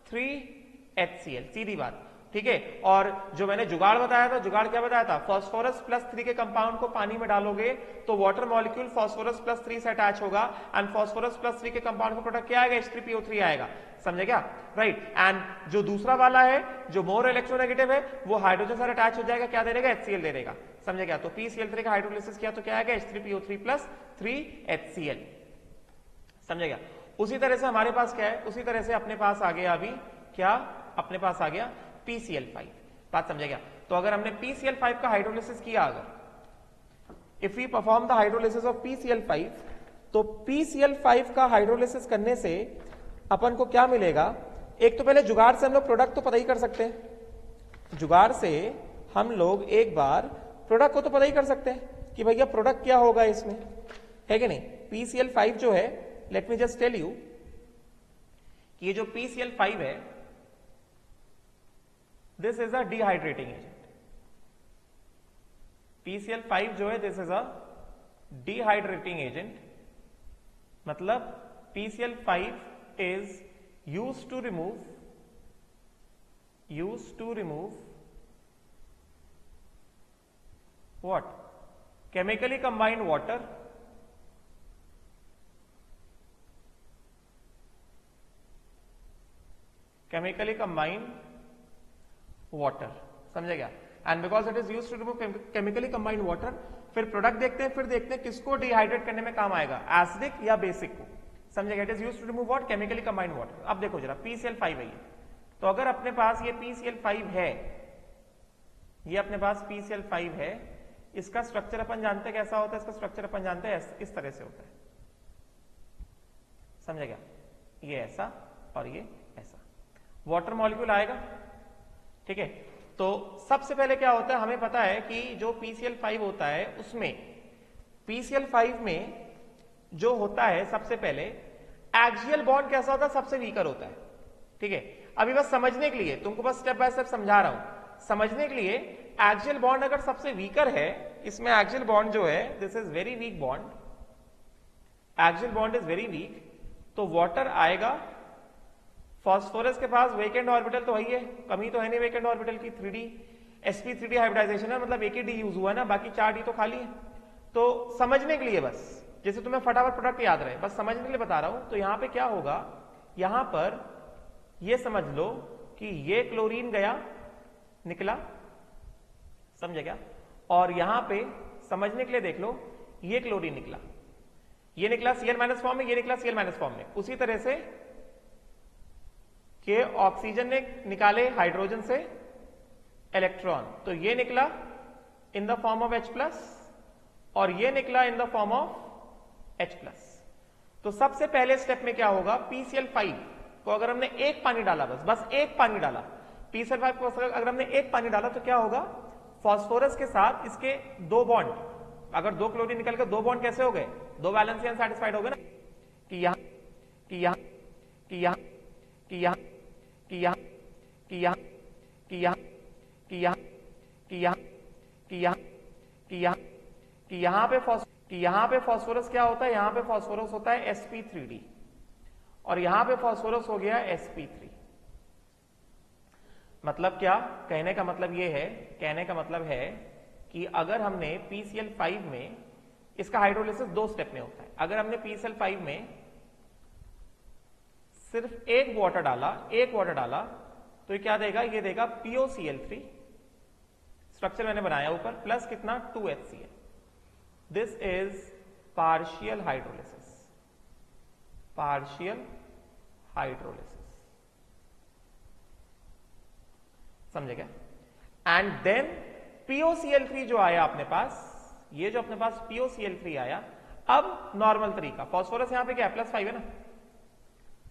3HCl, सीधी बात, ठीक है। और जो मैंने जुगाड़ बताया था, जुगाड़ क्या बताया था, फास्फोरस +3 के कंपाउंड को पानी में डालोगे तो वाटर मॉलिक्यूल फास्फोरस +3 से अटैच होगा, एंड फास्फोरस +3 के कंपाउंड का प्रोडक्ट क्या आएगा, H3PO3 आएगा। समझे क्या, राइट। एंड जो दूसरा वाला है जो मोर इलेक्ट्रोनेगेटिव है, वो हाइड्रोजन से अटैच हो जाएगा, क्या दे देगा, HCl दे देगा। समझे क्या, तो PCl3 का हाइड्रोलिसिस किया तो क्या आएगा, H3PO3 + 3HCl। समझे क्या। उसी तरह से हमारे पास क्या है, उसी तरह से अपने पास आ गया, अभी क्या अपने पास आ गया PCl5। बात समझे क्या। तो अगर हमने PCl5 का हाइड्रोलिसिस किया, अगर if we perform the hydrolysis of PCl5, तो PCl5 का हाइड्रोलिसिस करने से अपन को क्या मिलेगा, एक तो पहले जुगाड़ से हम लोग प्रोडक्ट तो पता ही कर सकते हैं, जुगाड़ से हम लोग एक बार प्रोडक्ट को तो पता ही कर सकते हैं कि भैया प्रोडक्ट क्या होगा इसमें, है कि नहीं। PCl5 जो है, let me just tell you कि ये जो PCl5 है, this is a dehydrating agent. PCl5 जो है, this is a dehydrating agent, मतलब PCl5 is used to remove what? Chemically combined water समझे क्या। And because it is used to remove chemically combined water, फिर प्रोडक्ट देखते हैं, किसको डिहाइड्रेट करने में काम आएगा, एसिडिक या बेसिक को, समझेगा। It is used to remove what, chemically combined water. अब देखो जरा, PCl5 है ये, तो अगर अपने पास ये PCl5 है, ये अपने पास PCl5 है, इसका स्ट्रक्चर अपन जानते हैं कैसा होता है, इसका स्ट्रक्चर अपन जानते हैं इस तरह से होता है, समझे क्या। ये ऐसा और ये ऐसा, वाटर मॉलिक्यूल आएगा, ठीक है। तो सबसे पहले क्या होता है, हमें पता है कि जो PCl5 होता है उसमें, PCl5 में जो होता है सबसे पहले एक्सियल बॉन्ड कैसा होता है, सबसे वीकर होता है, ठीक है। अभी बस समझने के लिए, तुमको बस स्टेप बाय स्टेप समझा रहा हूं, समझने के लिए। एक्सियल बॉन्ड अगर सबसे वीकर है, इसमें एक्सियल बॉन्ड जो है, this is very weak bond, axial bond is very weak, तो वाटर आएगा। फास्फोरस के पास वेकेंट ऑर्बिटल तो है, कमी तो है नहीं वेकेंट ऑर्बिटल की, 3D sp3d हाइब्रिडाइजेशन है, मतलब एक ही डी यूज हुआ ना, बाकी 4 डी तो खाली है। तो समझने के लिए बस, जैसे तुम्हें फटाफट प्रोडक्ट याद रहे, बस समझने के लिए बता रहा हूं। तो यहां पे क्या होगा, यहां पर ये समझ लो कि ये क्लोरीन गया, निकला, समझे क्या। और यहां पे समझने के लिए देख लो, ये क्लोरीन निकला, ये निकला Cl- फॉर्म में, ये निकला Cl- फॉर्म में। उसी तरह से कि ऑक्सीजन ने निकाले हाइड्रोजन से इलेक्ट्रॉन, तो ये निकला in the form of H+ और ये निकला in the form of H+। तो सबसे पहले स्टेप में क्या होगा, PCl5 को अगर हमने एक पानी डाला, बस एक पानी डाला, PCl5 को अगर हमने एक पानी डाला, तो क्या होगा, फास्फोरस के साथ इसके दो बॉन्ड, अगर दो क्लोरीन निकल कर दो बॉन्ड कैसे हो गए, दो वैलेंसी अनसैटिस्फाइड हो गए ना, कि यहां कि यहां कि यहां कि यहां कि यहां कि यहां कि यहां कि यहां कि यहां कि यहां कि यहां कि यहां पे फास्फोरस क्या होता है, यहां पे फास्फोरस होता है sp3d, और यहां पे फास्फोरस हो गया sp3। मतलब क्या कहने का मतलब ये है, कहने का मतलब है कि अगर हमने PCl5 में, इसका हाइड्रोलिसिस 2 स्टेप में होता है, अगर हमने PCl5 में सिर्फ एक वाटर डाला, तो ये क्या देगा, ये देगा POCl3, स्ट्रक्चर मैंने बनाया ऊपर, प्लस कितना 2HCl। This is partial hydrolysis, समझे क्या। एंड देन POCl3 जो आया अपने पास, ये जो अपने पास POCl3 आया, अब नॉर्मल तरीका, फास्फोरस यहां पे क्या +5 है ना,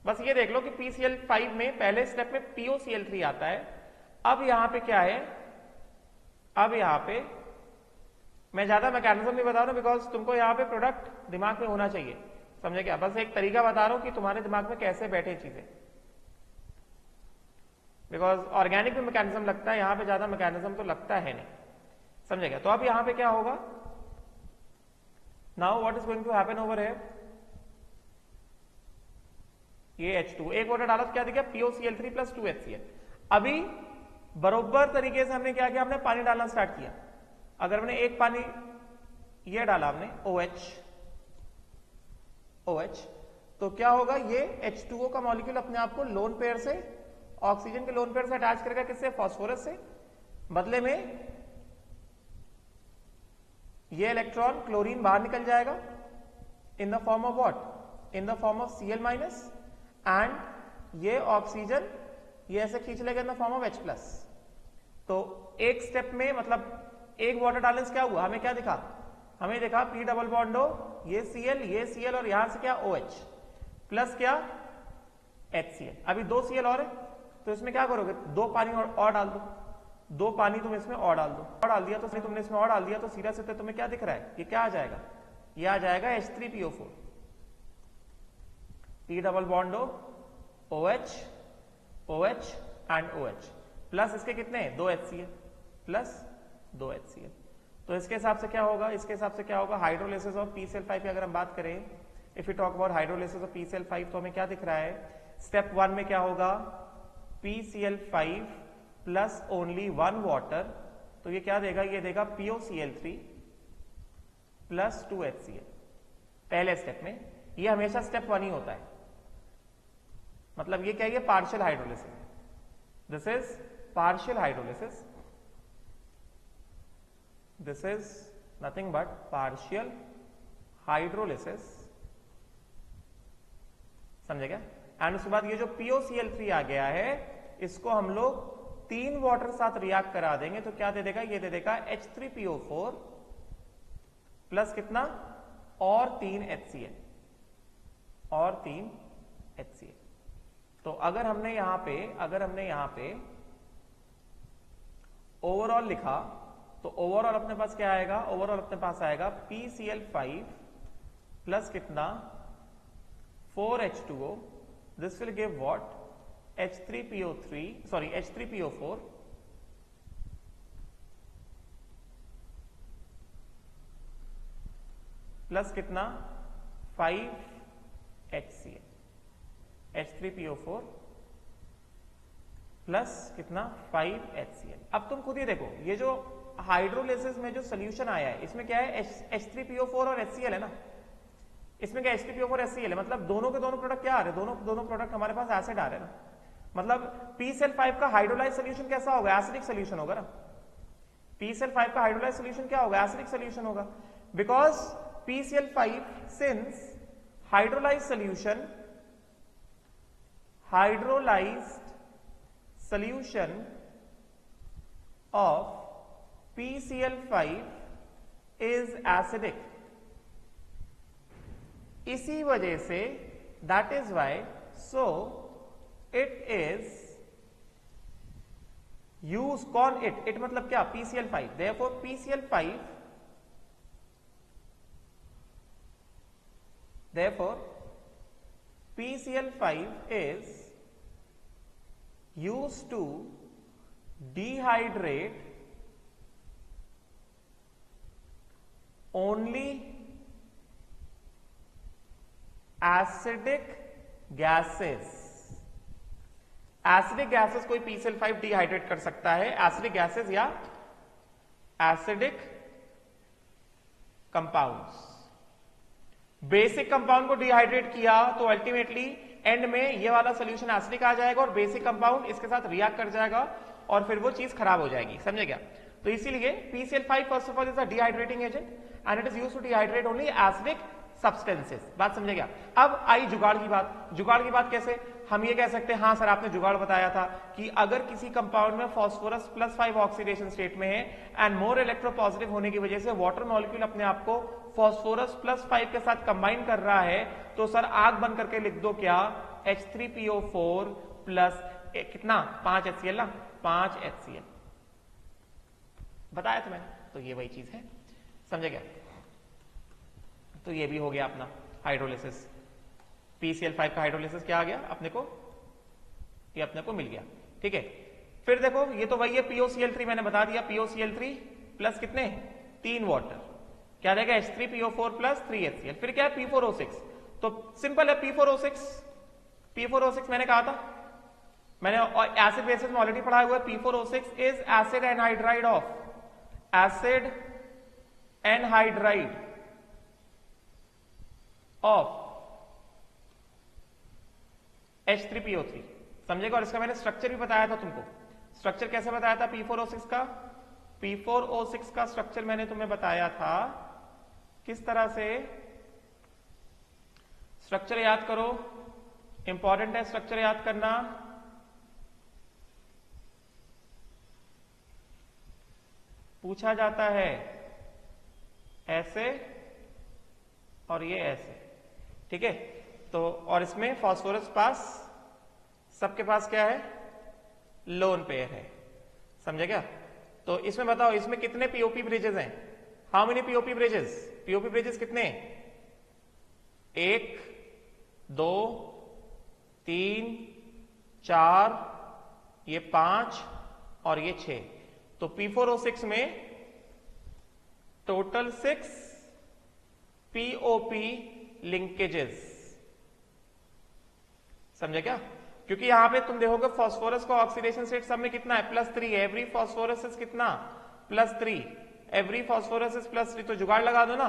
बस ये देख लो कि PCl5 में पहले स्टेप में POCl3 आता है। अब यहां पे क्या है, अब यहां पे मैं ज्यादा मैकेनिज्म नहीं बता रहा हूं, बिकॉज तुमको यहां पे प्रोडक्ट दिमाग में होना चाहिए, समझे क्या। बस एक तरीका बता रहा हूं कि तुम्हारे दिमाग में कैसे बैठे चीजें, बिकॉज ऑर्गेनिक में मैकेनिज्म लगता है, यहां पे ज्यादा मैकेनिज्म तो लगता है नहीं, समझे क्या। तो अब यहां पे क्या होगा, now what is going to happen over here, ये H2 एक वाटर डाला तो क्या दिया, POCl3 + 2HCl। अभी बरोबर तरीके से हमने क्या किया, हमने पानी डालना स्टार्ट किया। अगर हमने एक पानी ये डाला हमने OH, तो क्या होगा, ये H2O का मॉलिक्यूल अपने आप को लोन पेयर से, ऑक्सीजन के लोन पेयर से अटैच करेगा, किससे, फास्फोरस से। बदले में ये इलेक्ट्रॉन क्लोरीन बाहर निकल जाएगा in the form of what, in the form of Cl-, and ये ऑक्सीजन ये ऐसे खींच लेगा in the form of H+। तो एक स्टेप में, मतलब एक वाटर डालने से क्या हुआ, हमें क्या दिखा, हमें देखा P डबल बॉन्ड हो, ये Cl और यहां से क्या OH प्लस क्या HCl। अभी 2 Cl और है, तो इसमें क्या करोगे, 2 पानी और डाल दो, 2 पानी तुम इसमें और डाल दो, और डाल दिया तो तुमने इसमें और डाल दिया तो सीधा सीधा तुम्हें क्या दिख रहा है, ये क्या आ जाएगा, ये आ जाएगा H3PO4, P double bond OH OH and OH plus इसके कितने 2 HCl प्लस 2 HCl। तो इसके हिसाब से क्या होगा, इसके हिसाब से क्या होगा, हाइड्रोलिसिस ऑफ PCl5 की अगर हम बात करें, if you talk about hydrolysis of PCl5 तो हमें क्या दिख रहा है, स्टेप 1 में क्या होगा, PCl5 प्लस ओनली 1 वाटर, तो ये क्या देगा, ये देगा POCl3 प्लस 2 HCl पहले स्टेप में। ये हमेशा स्टेप 1 ही होता है, मतलब ये क्या है, partial hydrolysis, this is partial hydrolysis, this is nothing but partial hydrolysis, समझे क्या। एंड उसके बाद ये जो POCl3 आ गया है, इसको हम लोग 3 वाटर साथ रिएक्ट करा देंगे तो क्या दे देगा, ये दे देगा H3PO4 प्लस कितना और 3 HCl और 3 HCl। तो अगर हमने यहां पे ओवरऑल लिखा तो ओवरऑल अपने पास क्या आएगा, ओवरऑल अपने पास आएगा PCl5 प्लस कितना 4H2O, this will give what H3PO4 plus कितना 5HCl, H3PO4 प्लस कितना 5HCl। अब तुम खुद ही देखो, ये जो हाइड्रोलिसिस में जो सोल्यूशन आया है इसमें क्या है, H3PO4 और HCl है ना, इसमें क्या H3PO4 HCl है, मतलब दोनों के दोनों प्रोडक्ट क्या आ रहे हैं, दोनों प्रोडक्ट हमारे पास एसिड आ रहे हैं ना, मतलब PCl5 का हाइड्रोलाइज सोल्यूशन कैसा होगा, एसिडिक सोल्यूशन होगा ना, PCl5 का हाइड्रोलाइज सोल्यूशन क्या होगा, एसिडिक सोल्यूशन होगा, because PCl5 since hydrolyse solution of PCl5 is acidic, इसी वजह से that is why so it is used, कौन it मतलब क्या PCl5, therefore PCl5 is used to dehydrate only acidic gases। Acidic gases कोई PCl5 डिहाइड्रेट कर सकता है, एसिडिक गैसेस या एसिडिक कंपाउंड्स। बेसिक कंपाउंड को डिहाइड्रेट किया तो अल्टीमेटली एंड में ये वाला सोल्यूशन एसिडिक आ जाएगा और बेसिक कंपाउंड इसके साथ रिएक्ट कर जाएगा और फिर वो चीज खराब हो जाएगी, समझे क्या। तो इसीलिए PCl5 first of all is a dehydrating agent and it is used to dehydrate only acidic substances. बात समझे क्या। अब आई जुगाड़ की बात। जुगाड़ की बात कैसे, हम ये कह सकते हैं, हाँ सर आपने जुगाड़ बताया था कि अगर किसी कंपाउंड में फास्फोरस +5 ऑक्सीडेशन स्टेट में है एंड मोर इलेक्ट्रोपॉजिटिव होने की वजह से वाटर मॉलिक्यूल अपने आप को फास्फोरस +5 के साथ कंबाइन कर रहा है, तो सर आग बंद करके लिख दो क्या, H3PO4 प्लस कितना 5 HCl ना, 5 HCl बताया था मैंने। तो ये वही चीज है, समझे क्या। तो ये भी हो गया अपना हाइड्रोलिसिस। PCl5 का हाइड्रोलिसिस क्या आ गया अपने को, ये अपने को मिल गया, ठीक है। फिर देखो ये तो वही है, POCl3 मैंने बता दिया, POCl3 प्लस कितने 3 वाटर, क्या रहेगा H3PO4 प्लस 3 HCl। फिर क्या है P4O6, तो सिंपल है P4O6 मैंने कहा था, मैंने एसिड बेसिस में ऑलरेडी पढ़ा हुआ है। P4O6 is acid anhydride of H3PO3, समझेगा। और इसका मैंने स्ट्रक्चर भी बताया था तुमको। स्ट्रक्चर कैसे बताया था P4O6 का, P4O6 का स्ट्रक्चर मैंने तुम्हें बताया था किस तरह से। स्ट्रक्चर याद करो, इंपॉर्टेंट है स्ट्रक्चर याद करना। पूछा जाता है ऐसे और ये ऐसे, ठीक है। तो और इसमें फास्फोरस पास सबके पास क्या है, लोन पेयर है, समझे क्या? तो इसमें बताओ इसमें कितने पीओपी ब्रिजेस हैं? How many POP bridges? POP bridges कितने? 1 2 3 4, ये 5 और ये 6। तो P4O6 में टोटल 6 पीओपी लिंकेजेस। समझे क्या? क्योंकि यहां पे तुम देखोगे फास्फोरस का ऑक्सीडेशन स्टेट सब में कितना है? +3। एवरी फास्फोरस इज कितना? +3। Every phosphorus is +3। तो जुगाड़ लगा दो ना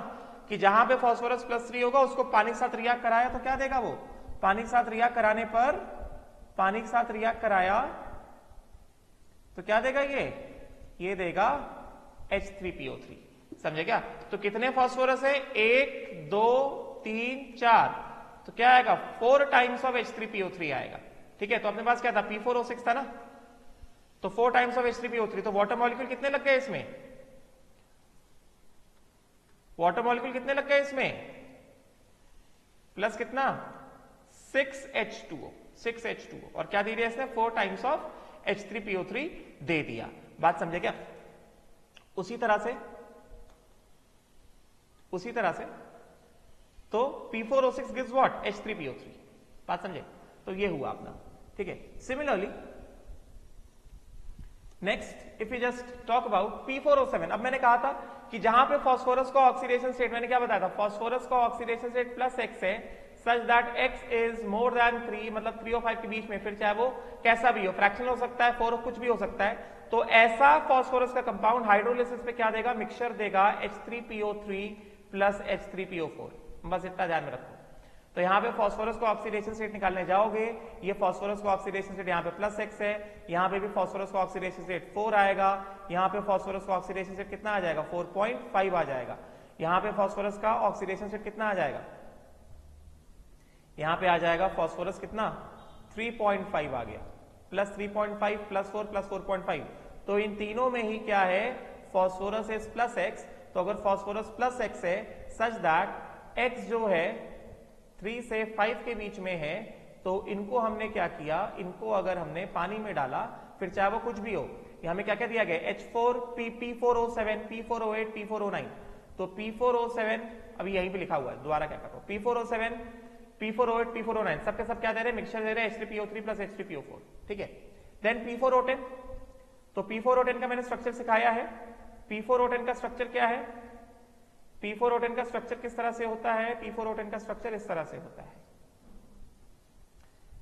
कि जहां पे फास्फोरस +3 होगा उसको पानी के साथ रिएक्ट कराया तो क्या देगा वो? पानी के साथ रिएक्ट कराने पर, पानी के साथ रिएक्ट कराया तो क्या देगा ये देगा H3PO3। समझे क्या? तो कितने फास्फोरस है? 1 2 3 4। तो क्या आएगा? 4 टाइम्स ऑफ H3PO3 आएगा। ठीक है, तो अपने पास क्या था? P4O6 था ना, तो 4 टाइम्स ऑफ H3PO3। तो वाटर मॉलिक्यूल कितने लग गए इसमें? वाटर मॉलिक्यूल कितने लग गए इसमें? प्लस कितना? 6H2O। 6H2O। और क्या दे दिया इसने? 4 टाइम्स ऑफ H3PO3 दे दिया। बात समझे क्या? उसी तरह से तो P4O6 gives what? H3PO3। बात समझे? तो ये हुआ अपना। ठीक है, similarly next if you just talk about P4O7। अब मैंने कहा था कि जहां पे फास्फोरस का ऑक्सीडेशन स्टेट, मैंने क्या बताया था? फास्फोरस का ऑक्सीडेशन स्टेट +X है such that X is more than 3, मतलब 3 और 5 के बीच में, फिर चाहे वो कैसा भी हो, फ्रैक्शनल हो सकता है, 4 कुछ भी हो सकता है। तो ऐसा फास्फोरस का कंपाउंड हाइड्रोलिसिस पे क्या देगा? मिक्सचर देगा H3PO3 + H3PO4। बस इतना ध्यान में रखो। तो यहाँ पे फास्फोरस को ऑक्सीडेशन स्टेट निकालने जाओगे, ये फास्फोरस को ऑक्सीडेशन स्टेट यहाँ पे +X है, यहाँ पे भी फास्फोरस को ऑक्सीडेशन स्टेट 4 आएगा, यहाँ पे फास्फोरस को ऑक्सीडेशन स्टेट कितना आ जाएगा? 4.5 आ जाएगा। यहाँ पे फास्फोरस का ऑक्सीडेशन स्टेट कितना आ जाएगा? यहाँ पे आ जाएगा फास्फोरस कितना? 3.5 आ गया। +3.5 +4 +4.5। तो इन तीनों में ही क्या है? Phosphorus is +X। तो अगर फास्फोरस +X है सच दैट X जो है 3 से 5 के बीच में है, तो इनको हमने क्या किया? इनको अगर हमने पानी में डाला, फिर चाहे वो कुछ भी हो, यहां में क्या क्या दिया गया? H4 P4O7 P4O8 P4O9। तो P4O7 अभी यहीं पे लिखा हुआ है, दोबारा क्या करो? P4O7 P4O8 P4O9 सबके सब क्या दे रहे हैं? मिक्सचर दे रहे हैं H3PO3 + H3PO4। ठीक है, देन P4O10। तो P4O10 का मैंने स्ट्रक्चर सिखाया है। P4O10 का स्ट्रक्चर क्या है? P4O10 का स्ट्रक्चर किस तरह से होता है? P4O10 का स्ट्रक्चर इस तरह से होता है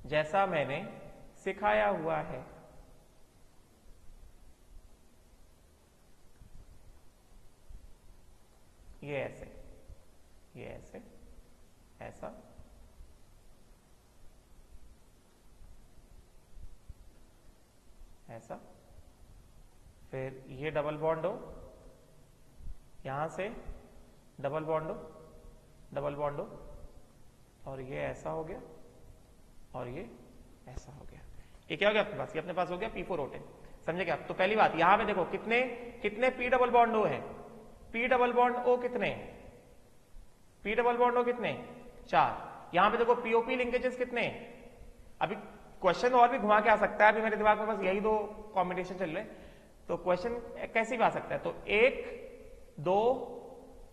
जैसा मैंने सिखाया हुआ है। ये ऐसे, ये ऐसे, ऐसा, ऐसा, फिर ये डबल बॉन्ड हो, यहां से डबल बॉन्ड हो, डबल बॉन्ड हो, और ये ऐसा हो गया और ये ऐसा हो गया। ये क्या हो गया अपने पास? ये अपने पास हो गया P4O10। समझे क्या? तो पहली बात यहां पे देखो कितने कितने P डबल बॉन्ड O है? P डबल बॉन्ड O कितने? P डबल बॉन्ड O कितने? 4। यहां पे देखो POP लिंकेजेस कितने? अभी क्वेश्चन और भी घुमा के आ सकता है, अभी मेरे दिमाग में बस यही 2 कॉम्बिनेशन चल रहे, तो क्वेश्चन कैसे भी आ सकता है। तो 1 2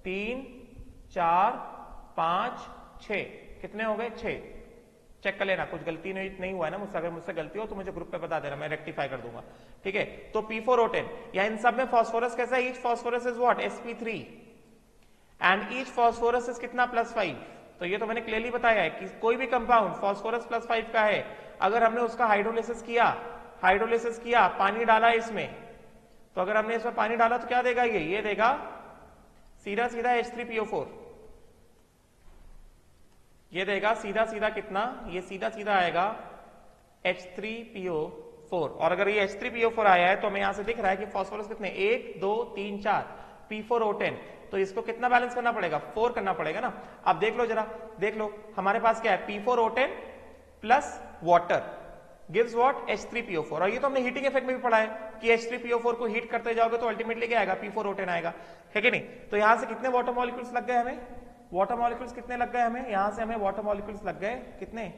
3 4 5 6 कितने हो गए? 6। चेक कर लेना, कुछ गलती नहीं हुआ है ना मुझसे। अगर मुझसे गलती हो तो मुझे ग्रुप पे बता देना, मैं रेक्टिफाई कर दूंगा। ठीक है, तो P4O10 या इन सब में फास्फोरस कैसा है? Each phosphorus is what? sp3 and each phosphorus is कितना? +5। तो ये तो मैंने क्लियरली बताया है कि कोई भी कंपाउंड फास्फोरस +5 का है, अगर हमने उसका हाइड्रोलिसिस किया, पानी डाला इसमें, तो अगर हमने इसमें पानी डाला तो क्या देगा? ये देगा सीधा सीधा H3PO4। ये देगा सीधा सीधा कितना? ये सीधा सीधा आएगा H3PO4। और अगर ये H3PO4 आया है तो हमें यहां से दिख रहा है कि फास्फोरस कितने? 1 2 3 4 P4O10। तो इसको कितना बैलेंस करना पड़ेगा? 4 करना पड़ेगा ना। अब देख लो जरा, देख लो हमारे पास क्या है? P4O10 plus water gives what? H3PO4। और ये तो हमने हीटिंग इफेक्ट में भी पढ़ा है कि H3PO4 को हीट करते जाओगे तो अल्टीमेटली क्या आएगा? P4O10 आएगा, है कि नहीं? तो यहां से कितने वाटर मॉलिक्यूल्स लग गए हमें? वाटर मॉलिक्यूल्स कितने लग गए हमें? यहां से हमें वाटर मॉलिक्यूल्स लग गए कितने?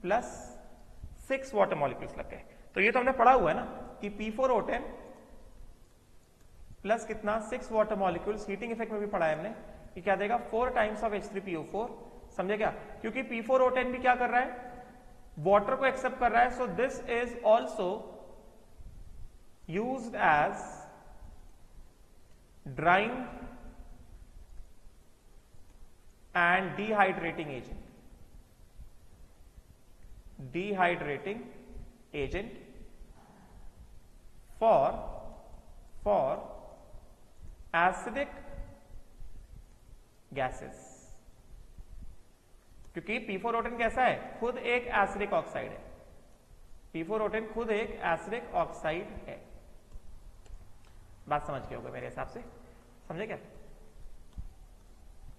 +6 वाटर मॉलिक्यूल्स लग गए। तो ये तो हमने पढ़ा हुआ है ना कि P4O10 प्लस कितना 6 वाटर मॉलिक्यूल्स, हीटिंग इफेक्ट में भी पढ़ा है हमने, ये क्या देगा 4 टाइम्स ऑफ H3PO4, समझे क्या, क्योंकि P4O10 भी क्या कर रहा है, वाटर को एक्सेप्ट कर रहा है, so this is also used as drying and dehydrating agent for acidic gases, क्योंकि P4O10 कैसा है, खुद एक एसिडिक ऑक्साइड है, P4O10 खुद एक एसिडिक ऑक्साइड है। बात समझ गए होगे मेरे हिसाब से, समझे क्या।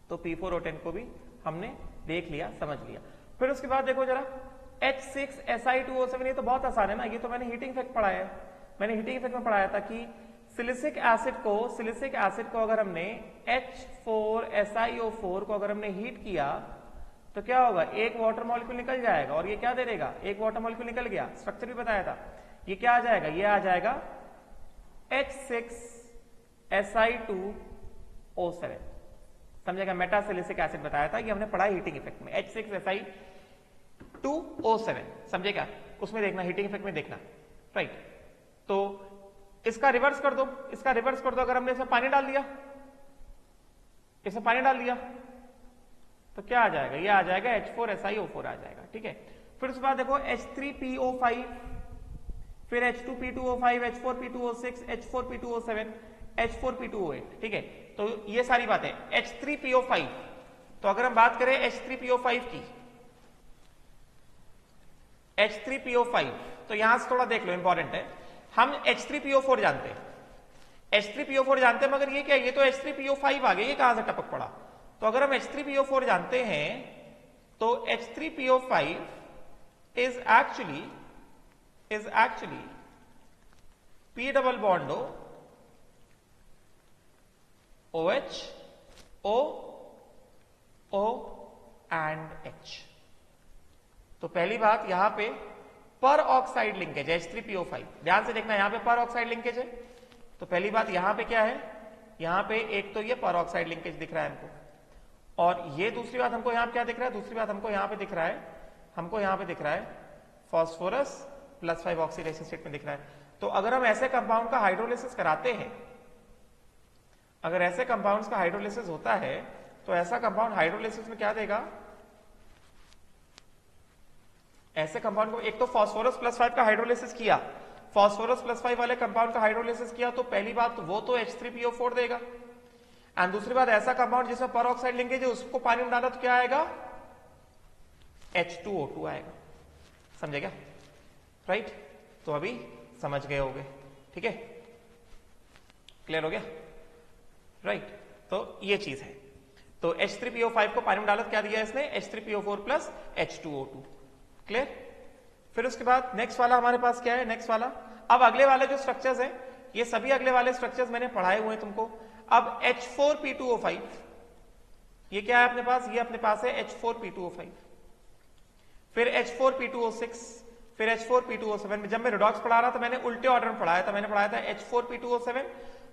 तो P4O10 को भी हमने देख लिया, समझ लिया। फिर उसके बाद देखो जरा H6Si2O7, ये तो बहुत आसान है ना, ये तो मैंने हीटिंग इफेक्ट पढ़ाया है, मैंने हीटिंग इफेक्ट में पढ़ाया था कि सिलिसिक एसिड को अगर हमने H4SiO4 को अगर हमने हीट किया तो क्या होगा, एक वाटर मॉलिक्यूल निकल जाएगा, और ये क्या दे देगा, एक वाटर मॉलिक्यूल निकल गया, स्ट्रक्चर भी बताया था, ये क्या आ जाएगा, ये आ जाएगा H6Si2O7, समझेगा, मेटासिलिसिक एसिड बताया था, ये हमने पढ़ा हीटिंग इफेक्ट में, H6Si2O7, समझेगा, उसमें देखना, हीटिंग इफेक्ट में देखना, राइट। तो इसका रिवर्स कर दो, अगर हमने इसमें पानी डाल दिया, तो क्या आ जाएगा, ये आ जाएगा H4SiO4 आ जाएगा, ठीक है। फिर उसके बाद देखो H3PO5, फिर H2P2O5, H4P2O6, H4P2O7, H4P2O8, ठीक है। तो ये सारी बातें H3PO5, तो अगर हम बात करें H3PO5 की, H3PO5, तो यहां से थोड़ा देख लो, इंपॉर्टेंट है, हम H3PO4 जानते हैं, मगर ये क्या है, ये तो H3PO5 आ गया, ये कहां से टपक पड़ा। तो अगर हम H3PO4 जानते हैं तो H3PO5 is actually P double bond OH O and H। तो पहली बात यहां पे पर ऑक्साइड लिंकेज H3PO5, ध्यान से देखना, यहां पे पर ऑक्साइड लिंकेज है, तो पहली बात यहां पे क्या है, यहां पे एक तो ये पर ऑक्साइड लिंकेज दिख रहा है हमको, और ये दूसरी बात हमको यहां पे क्या दिख रहा है, हमको यहां पे दिख रहा है फास्फोरस +5 ऑक्सीडेशन स्टेट में दिख रहा है। तो अगर हम ऐसे कंपाउंड का हाइड्रोलिसिस कराते हैं, अगर ऐसे कंपाउंड्स का हाइड्रोलिसिस होता है, तो ऐसा कंपाउंड हाइड्रोलिसिस में क्या देगा, ऐसे कंपाउंड को एक तो फास्फोरस +5 का हाइड्रोलिसिस किया, फास्फोरस +5 वाले कंपाउंड का हाइड्रोलिसिस किया, तो पहली बात वो तो H3PO4 देगा, एंड दूसरी बात ऐसा कंपाउंड जिसमें पर ऑक्साइड लिंकेज है, उसको पानी में डाला तो क्या आएगा, H2O2 आएगा, समझे क्या, राइट। तो अभी समझ गए होगे, ठीक है, क्लियर हो गया, राइट। तो ये चीज है, तो H3PO5 को पानी में डाला तो क्या दिया इसने, H3PO4 + H2O2, क्लियर। फिर उसके बाद नेक्स्ट वाला हमारे पास क्या है, नेक्स्ट वाला, अब अगले वाले जो स्ट्रक्चर्स हैं, ये सभी अगले वाले स्ट्रक्चर्स मैंने पढ़ाए हुए हैं तुमको। अब H4P2O5, ये क्या है अपने पास, ये अपने पास है H4P2O5, फिर H4P2O6, फिर H4P2O7। जब मैं रिडॉक्स पढ़ा रहा था मैंने उल्टे ऑर्डर में पढ़ाया था, मैंने पढ़ाया था H4P2O7,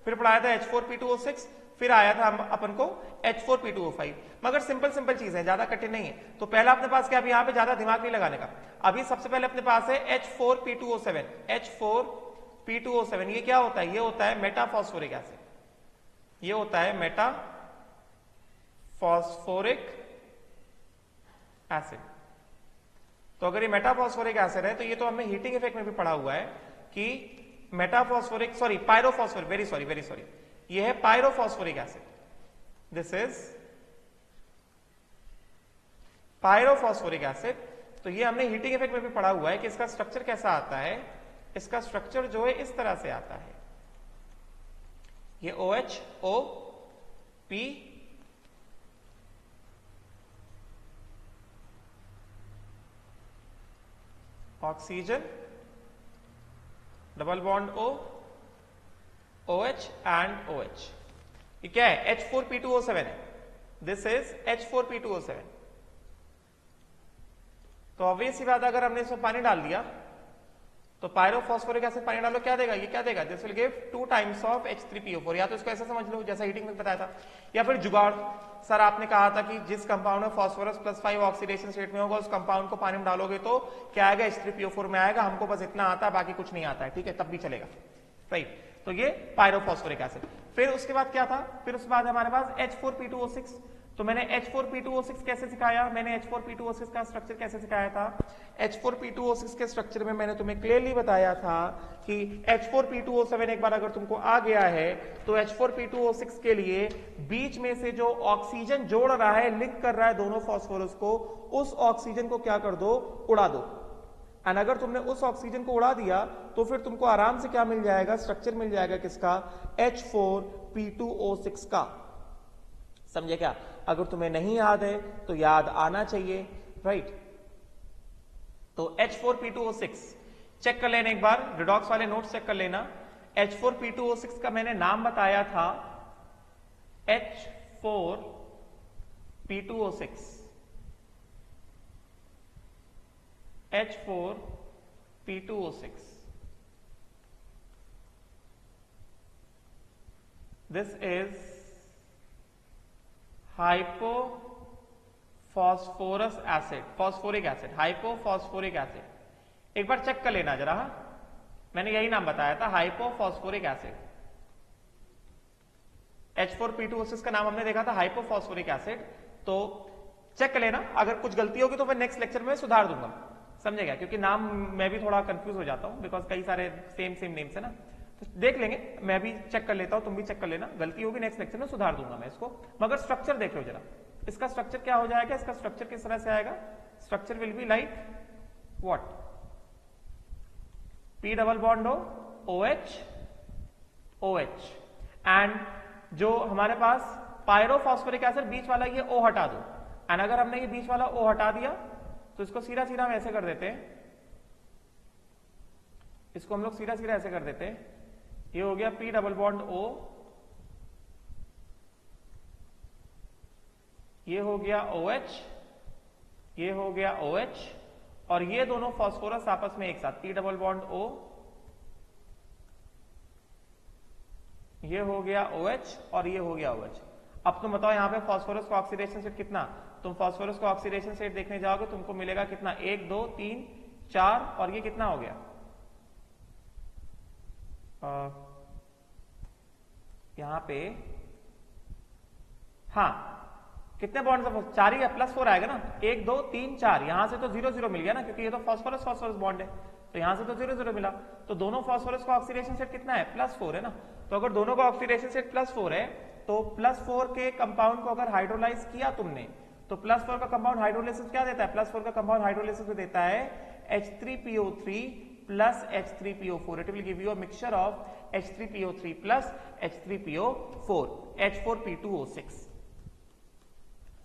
फिर पढ़ाया था H4P2O6, फिर आया था अपन को H4P2O5, मगर सिंपल चीज है, ज्यादा कठिन नहीं है। तो पहला अपने पास क्या, अभी यहां पे ज्यादा दिमाग नहीं लगाने का, अभी सबसे पहले अपने पास है H4P2O7, H4P2O7, ये क्या होता है, ये होता है मेटाफॉस्फोरिक एसिड, ये होता है मेटाफॉस्फोरिक एसिड। तो अगर ये मेटाफॉस्फोरिक एसिड है, तो ये तो हमने हीटिंग इफेक्ट में भी पढ़ा हुआ है कि मेटाफॉस्फोरिक, पायरोफॉस्फोरिक, वेरी सॉरी, ये है pyrophosphoric acid, this is pyrophosphoric acid. तो ये हमने हीटिंग इफेक्ट में भी पढ़ा हुआ है कि इसका स्ट्रक्चर कैसा आता है, इसका स्ट्रक्चर जो है इस तरह से आता है, ये OH-O-P oxygen double bond O, OH and OH, ये क्या है, H4P2O7 है, दिस इज H4P2O7। तो ऑब्वियस सी बात, अगर हमने इसमें पानी डाल दिया तो पायरोफॉस्फोरिक एसिड पानी डालो, क्या देगा, ये क्या देगा, this will give 2 times of H3PO4। या तो इसको ऐसे समझ लो जैसा हीटिंग में बताया था, या फिर जुगाड़, सर आपने कहा था कि जिस कंपाउंड में फास्फोरस +5 ऑक्सीडेशन स्टेट में होगा उस कंपाउंड को पानी में डालोगे तो क्या आएगा, H3PO4 में आएगा। हमको बस इतना आता है, बाकी कुछ नहीं आता है, ठीक है, तब भी चलेगा, राइट। तो ये पायरोफॉस्फोरिक एसिड। फिर उसके बाद क्या था, फिर उसके बाद हमारे पास H4P2O6। तो मैंने H4P2O6 कैसे सिखाया, मैंने H4P2O6 का स्ट्रक्चर कैसे सिखाया था, H4P2O6 के स्ट्रक्चर में मैंने तुम्हें क्लियरली बताया था कि H4P2O7 एक बार अगर तुमको आ गया है तो H4P2O6 के लिए बीच में से जो ऑक्सीजन जोड़ रहा है, लिंक कर रहा है दोनों फास्फोरस को, उस ऑक्सीजन को क्या कर दो, उड़ा दो। एंड अगर तुमने उस ऑक्सीजन को उड़ा दिया तो फिर तुमको आराम से क्या मिल जाएगा, स्ट्रक्चर मिल जाएगा किसका, H4P2O6 का। समझे क्या, अगर तुम्हें नहीं याद है तो याद आना चाहिए, राइट। तो H4P2O6 चेक कर लेना एक बार, रिडॉक्स वाले नोट्स चेक कर लेना। H4P2O6 का मैंने नाम बताया था H4P2O6, H4P2O6। This is hypophosphorous acid, phosphoric acid, hypophosphoric acid. एक बार चेक कर लेना जरा, मैंने यही नाम बताया था, हाइपोफॉस्फोरिक एसिड। H4P2O6 का नाम हमने देखा था हाइपोफॉस्फोरिक एसिड। तो चेक कर लेना, अगर कुछ गलती होगी तो मैं नेक्स्ट लेक्चर में सुधार दूंगा, समझेगा, क्योंकि नाम मैं भी थोड़ा कंफ्यूज हो जाता हूं, बिकॉज कई सारे सेम नेम्स है ना। तो देख लेंगे, मैं भी चेक कर लेता हूं, तुम भी चेक कर लेना, गलती होगी नेक्स्ट लेक्चर में सुधार दूंगा मैं इसको। मगर स्ट्रक्चर देख लो जरा, इसका स्ट्रक्चर क्या हो जाएगा, इसका स्ट्रक्चर किस तरह से आएगा, structure will be like what, P double bond हो, OH OH, एंड जो हमारे पास पायरोफॉस्फोरिक एसिड बीच वाला ये O हटा दो। एंड अगर हमने ये बीच वाला O हटा दिया तो इसको सीधा सीधा हम ऐसे कर देते हैं, इसको हम लोग सीधा सीधा ऐसे कर देते हैं, ये हो गया P डबल बॉन्ड O, ये हो गया OH, ये हो गया OH, और ये दोनों फास्फोरस आपस में एक साथ, P डबल बॉन्ड O, ये हो गया OH और ये हो गया OH। अब तुम बताओ यहाँ पे फास्फोरस का ऑक्सीडेशन स्टेट कितना, तुम फास्फोरस का ऑक्सीडेशन स्टेट देखने जाओगे तुमको मिलेगा कितना, 1 2 3 4, और ये कितना हो गया, यहां पे हाँ कितने बॉन्ड है, 4 ही, +4 आएगा ना, 1 2 3 4, यहां से तो 0 0 मिल गया ना, क्योंकि ये तो फास्फोरस फास्फोरस बॉन्ड है, तो यहां से तो 0 0 मिला। तो दोनों फास्फोरस का ऑक्सीडेशन स्टेट कितना है, +4 है ना। तो अगर दोनों का ऑक्सीडेशन स्टेट +4 है तो +4 के कंपाउंड को अगर हाइड्रोलाइज किया तुमने तो +4 का कंपाउंड हाइड्रोलाइसिस क्या देता है, +4 का कंपाउंड हाइड्रोलाइसिस में देता है H3PO3 plus H3PO4. It will give you a mixture of H3PO3 plus H3PO4, H4P2O6.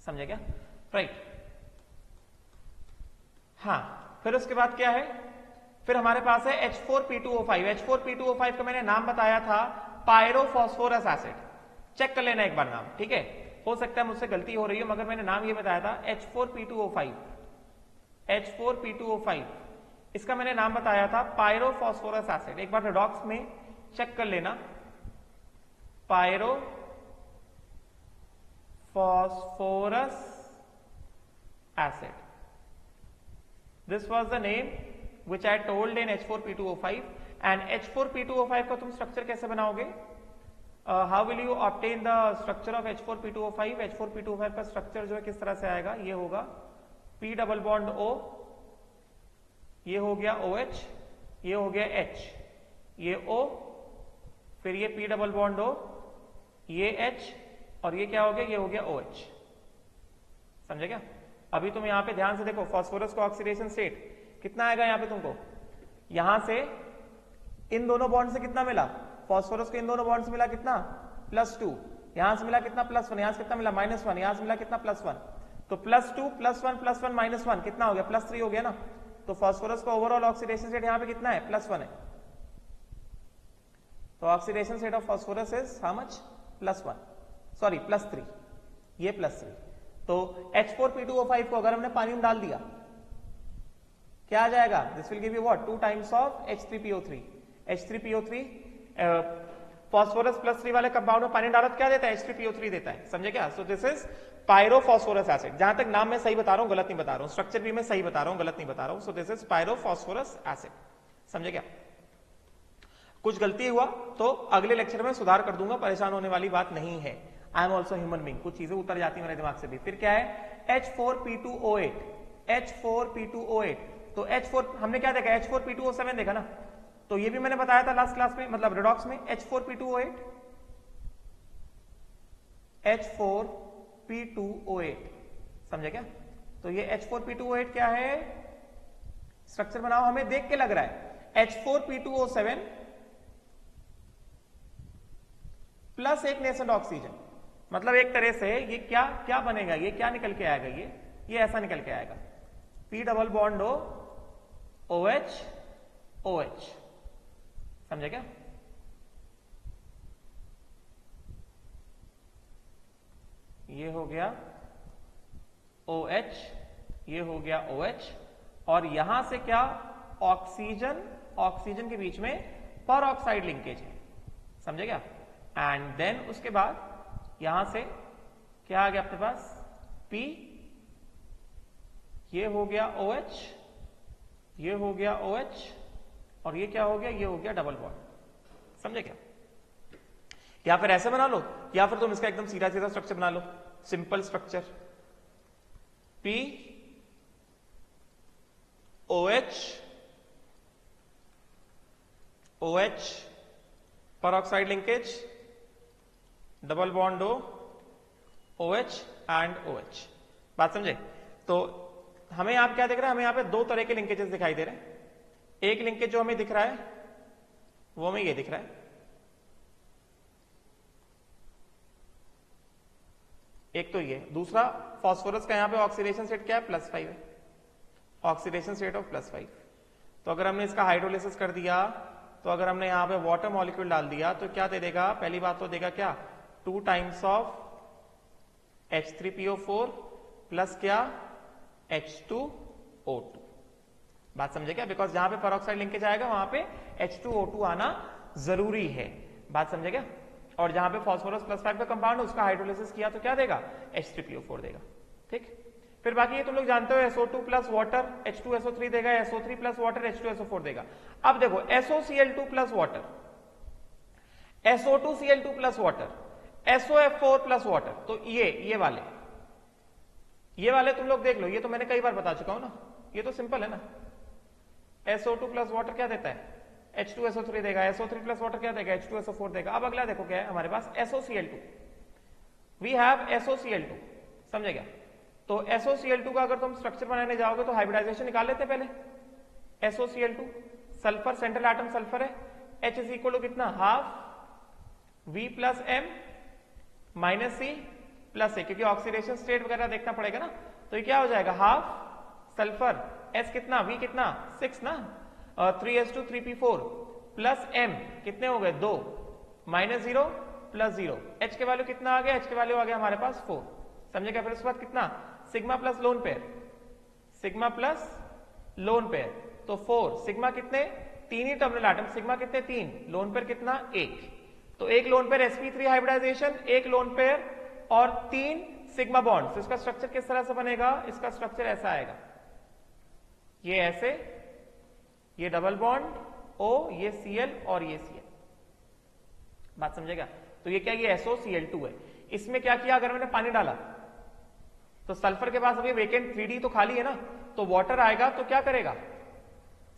समझे क्या, राइट। हाँ, फिर उसके बाद क्या है, फिर हमारे पास है H4P2O5। H4P2O5 का मैंने नाम बताया था पायरोफॉस्फोरस एसिड। चेक कर लेना एक बार नाम, ठीक है, हो सकता है मुझसे गलती हो रही है, मगर मैंने नाम ये बताया था H4P2O5, H4P2O5, इसका मैंने नाम बताया था पायरोफॉस्फोरस एसिड। एक बार रिडॉक्स में चेक कर लेना, pyrophosphorous acid, this was the name which I told in H4P2O5. and H4P2O5 का तुम स्ट्रक्चर कैसे बनाओगे, how will you obtain the structure of H4P2O5? H4P2O5 का स्ट्रक्चर जो है किस तरह से आएगा, ये होगा P डबल बॉन्ड O, ये हो गया OH, ये हो गया H, ये O, फिर ये P डबल बॉन्ड O, ये H, और ये क्या हो गया, ये हो गया OH। समझे क्या। अभी तुम यहां पे ध्यान से देखो, फास्फोरस का ऑक्सीडेशन स्टेट कितना आएगा यहाँ पे तुमको, यहां से इन दोनों बॉन्ड से कितना मिला, फास्फोरस को इन दोनों बॉन्ड से मिला कितना, +2, यहां से मिला कितना +1, यहां से कितना मिला -1, यहां से मिला कितना +1, तो +2 +1 +1 -1 कितना हो गया, +3 हो गया ना। तो फास्फोरस का ओवरऑल ऑक्सीडेशन स्टेट यहाँ पे कितना है, +1 है। तो oxidation state of phosphorus is how much, +1, sorry +3, ये +3। तो H4P2O5 को अगर हमने पानी में डाल दिया क्या आ जाएगा, this will give you what, 2 times of H3PO3. H3PO3 phosphorus +3 वाले कंपाउंड में पानी डालो तो क्या देता है, H3PO3 देता है, समझे क्या? So this is pyrophosphorous acid. जहां तक नाम मैं सही बता रहा हूं, गलत नहीं बता रहा हूं, स्ट्रक्चर भी मैं सही बता रहा हूं, गलत नहीं बता रहा हूं. सो दिस इज पायरोफॉस्फोरस एसिड, समझे क्या? कुछ गलती हुआ तो अगले लेक्चर में सुधार कर दूंगा, परेशान होने वाली बात नहीं है. I am also human being, कुछ चीजें उतर जाती है मेरे दिमाग से भी. फिर क्या है, H4P2O8. H4P2O8, तो H4 हमने क्या देखा, H4P2O7 देखा ना, तो ये भी मैंने बताया था लास्ट क्लास में, मतलब रिडॉक्स में. H4P2O8, H4P2O8, समझे क्या? तो ये H4P2O8 क्या है, स्ट्रक्चर बनाओ, हमें देख के लग रहा है H4P2O7 प्लस एक नेसेंट ऑक्सीजन, मतलब एक तरह से ये क्या क्या बनेगा, ये क्या निकल के आएगा, ये ऐसा निकल के आएगा, P double bond O OH OH, समझे क्या? ये हो गया OH, ये हो गया OH, और यहां से क्या, ऑक्सीजन, ऑक्सीजन के बीच में पर ऑक्साइड लिंकेज है, समझे क्या? एंड देन उसके बाद यहां से क्या आ गया अपने पास, P, ये हो गया OH, ये हो गया OH, और ये क्या हो गया, ये हो गया डबल बॉन्ड, समझे क्या? या फिर ऐसे बना लो, या फिर तुम इसका एकदम सीधा सीधा स्ट्रक्चर बना लो, simple structure, P OH OH पर oxide linkage, double bond O OH and OH. बात समझे? तो हमें यहां क्या दिख रहा है, हमें यहां पे दो तरह के लिंकेजेस दिखाई दे रहे हैं. एक लिंकेज जो हमें दिख रहा है वो हमें ये दिख रहा है, एक तो ये. दूसरा, फास्फोरस का यहां पे ऑक्सीडेशन स्टेट क्या है, +5 है, ऑक्सीडेशन स्टेट ऑफ +5. तो अगर हमने इसका हाइड्रोलिसिस कर दिया, तो अगर हमने यहां पे वाटर मॉलिक्यूल डाल दिया तो क्या दे देगा, पहली बात तो देगा क्या, 2 टाइम्स ऑफ H3PO4 प्लस क्या, H2O2. बात समझे क्या? बिकॉज जहां पे पेरोक्साइड लिंकेज आएगा वहां पे H2O2 आना जरूरी है. बात समझे क्या? और जहां पे फास्फोरस +5 का कंपाउंड है उसका हाइड्रोलिसिस किया तो क्या देगा, H3PO4 देगा. ठीक, फिर बाकी ये तुम लोग जानते हो, SO2 प्लस वाटर H2SO3 देगा, SO3 प्लस वाटर H2SO4 देगा. अब देखो SOCl2 plus water, SO2Cl2 plus water, SOF4 plus water, तो ये वाले तुम लोग देख लो, ये तो मैंने कई बार बता चुका हूं ना, ये तो सिंपल है ना. SO2 प्लस वाटर क्या देता है, H2SO3 देगा, SO3 प्लस वाटर क्या देगा, H2SO4 देगा. अब अगला देखो क्या है हमारे पास, SOCl2, वी हैव SOCl2, समझे क्या? तो SOCl2 का अगर तुम स्ट्रक्चर बनाने जाओगे तो हाइब्रिडाइजेशन निकाल लेते पहले. SOCl2 sulphur, central atom sulphur है, H इज इक्वल टू कितना, half V plus M minus C plus A, क्योंकि ऑक्सीडेशन स्टेट वगैरह देखना पड़ेगा ना. तो ये क्या हो जाएगा, हाफ सल्फर, S कितना, V कितना, 6 ना, 3s2 3p4 प्लस M कितने हो गए, 2 माइनस 0 प्लस 0. H के वैल्यू कितना आ गया, H के वैल्यू आ गया हमारे पास 4, समझे क्या? फिर उसके बाद कितना, sigma plus lone pair, sigma plus lone pair, तो 4 सिग्मा कितने, 3 ही टर्मिनल एटम, सिग्मा कितने, 3, लोन पेयर कितना, 1. तो एक लोन पेयर sp3 हाइब्रिडाइजेशन, एक लोन पेयर और 3 सिग्मा बॉन्ड. तो इसका स्ट्रक्चर किस तरह से बनेगा, इसका स्ट्रक्चर ऐसा आएगा, ये ऐसे, ये डबल बॉन्ड O, ये Cl और ये Cl. बात समझेगा? तो ये क्या, ये SOCl2 है. इसमें क्या किया, अगर मैंने पानी डाला तो सल्फर के पास अभी वेकेंट 3D तो खाली है ना, तो वाटर आएगा तो क्या करेगा,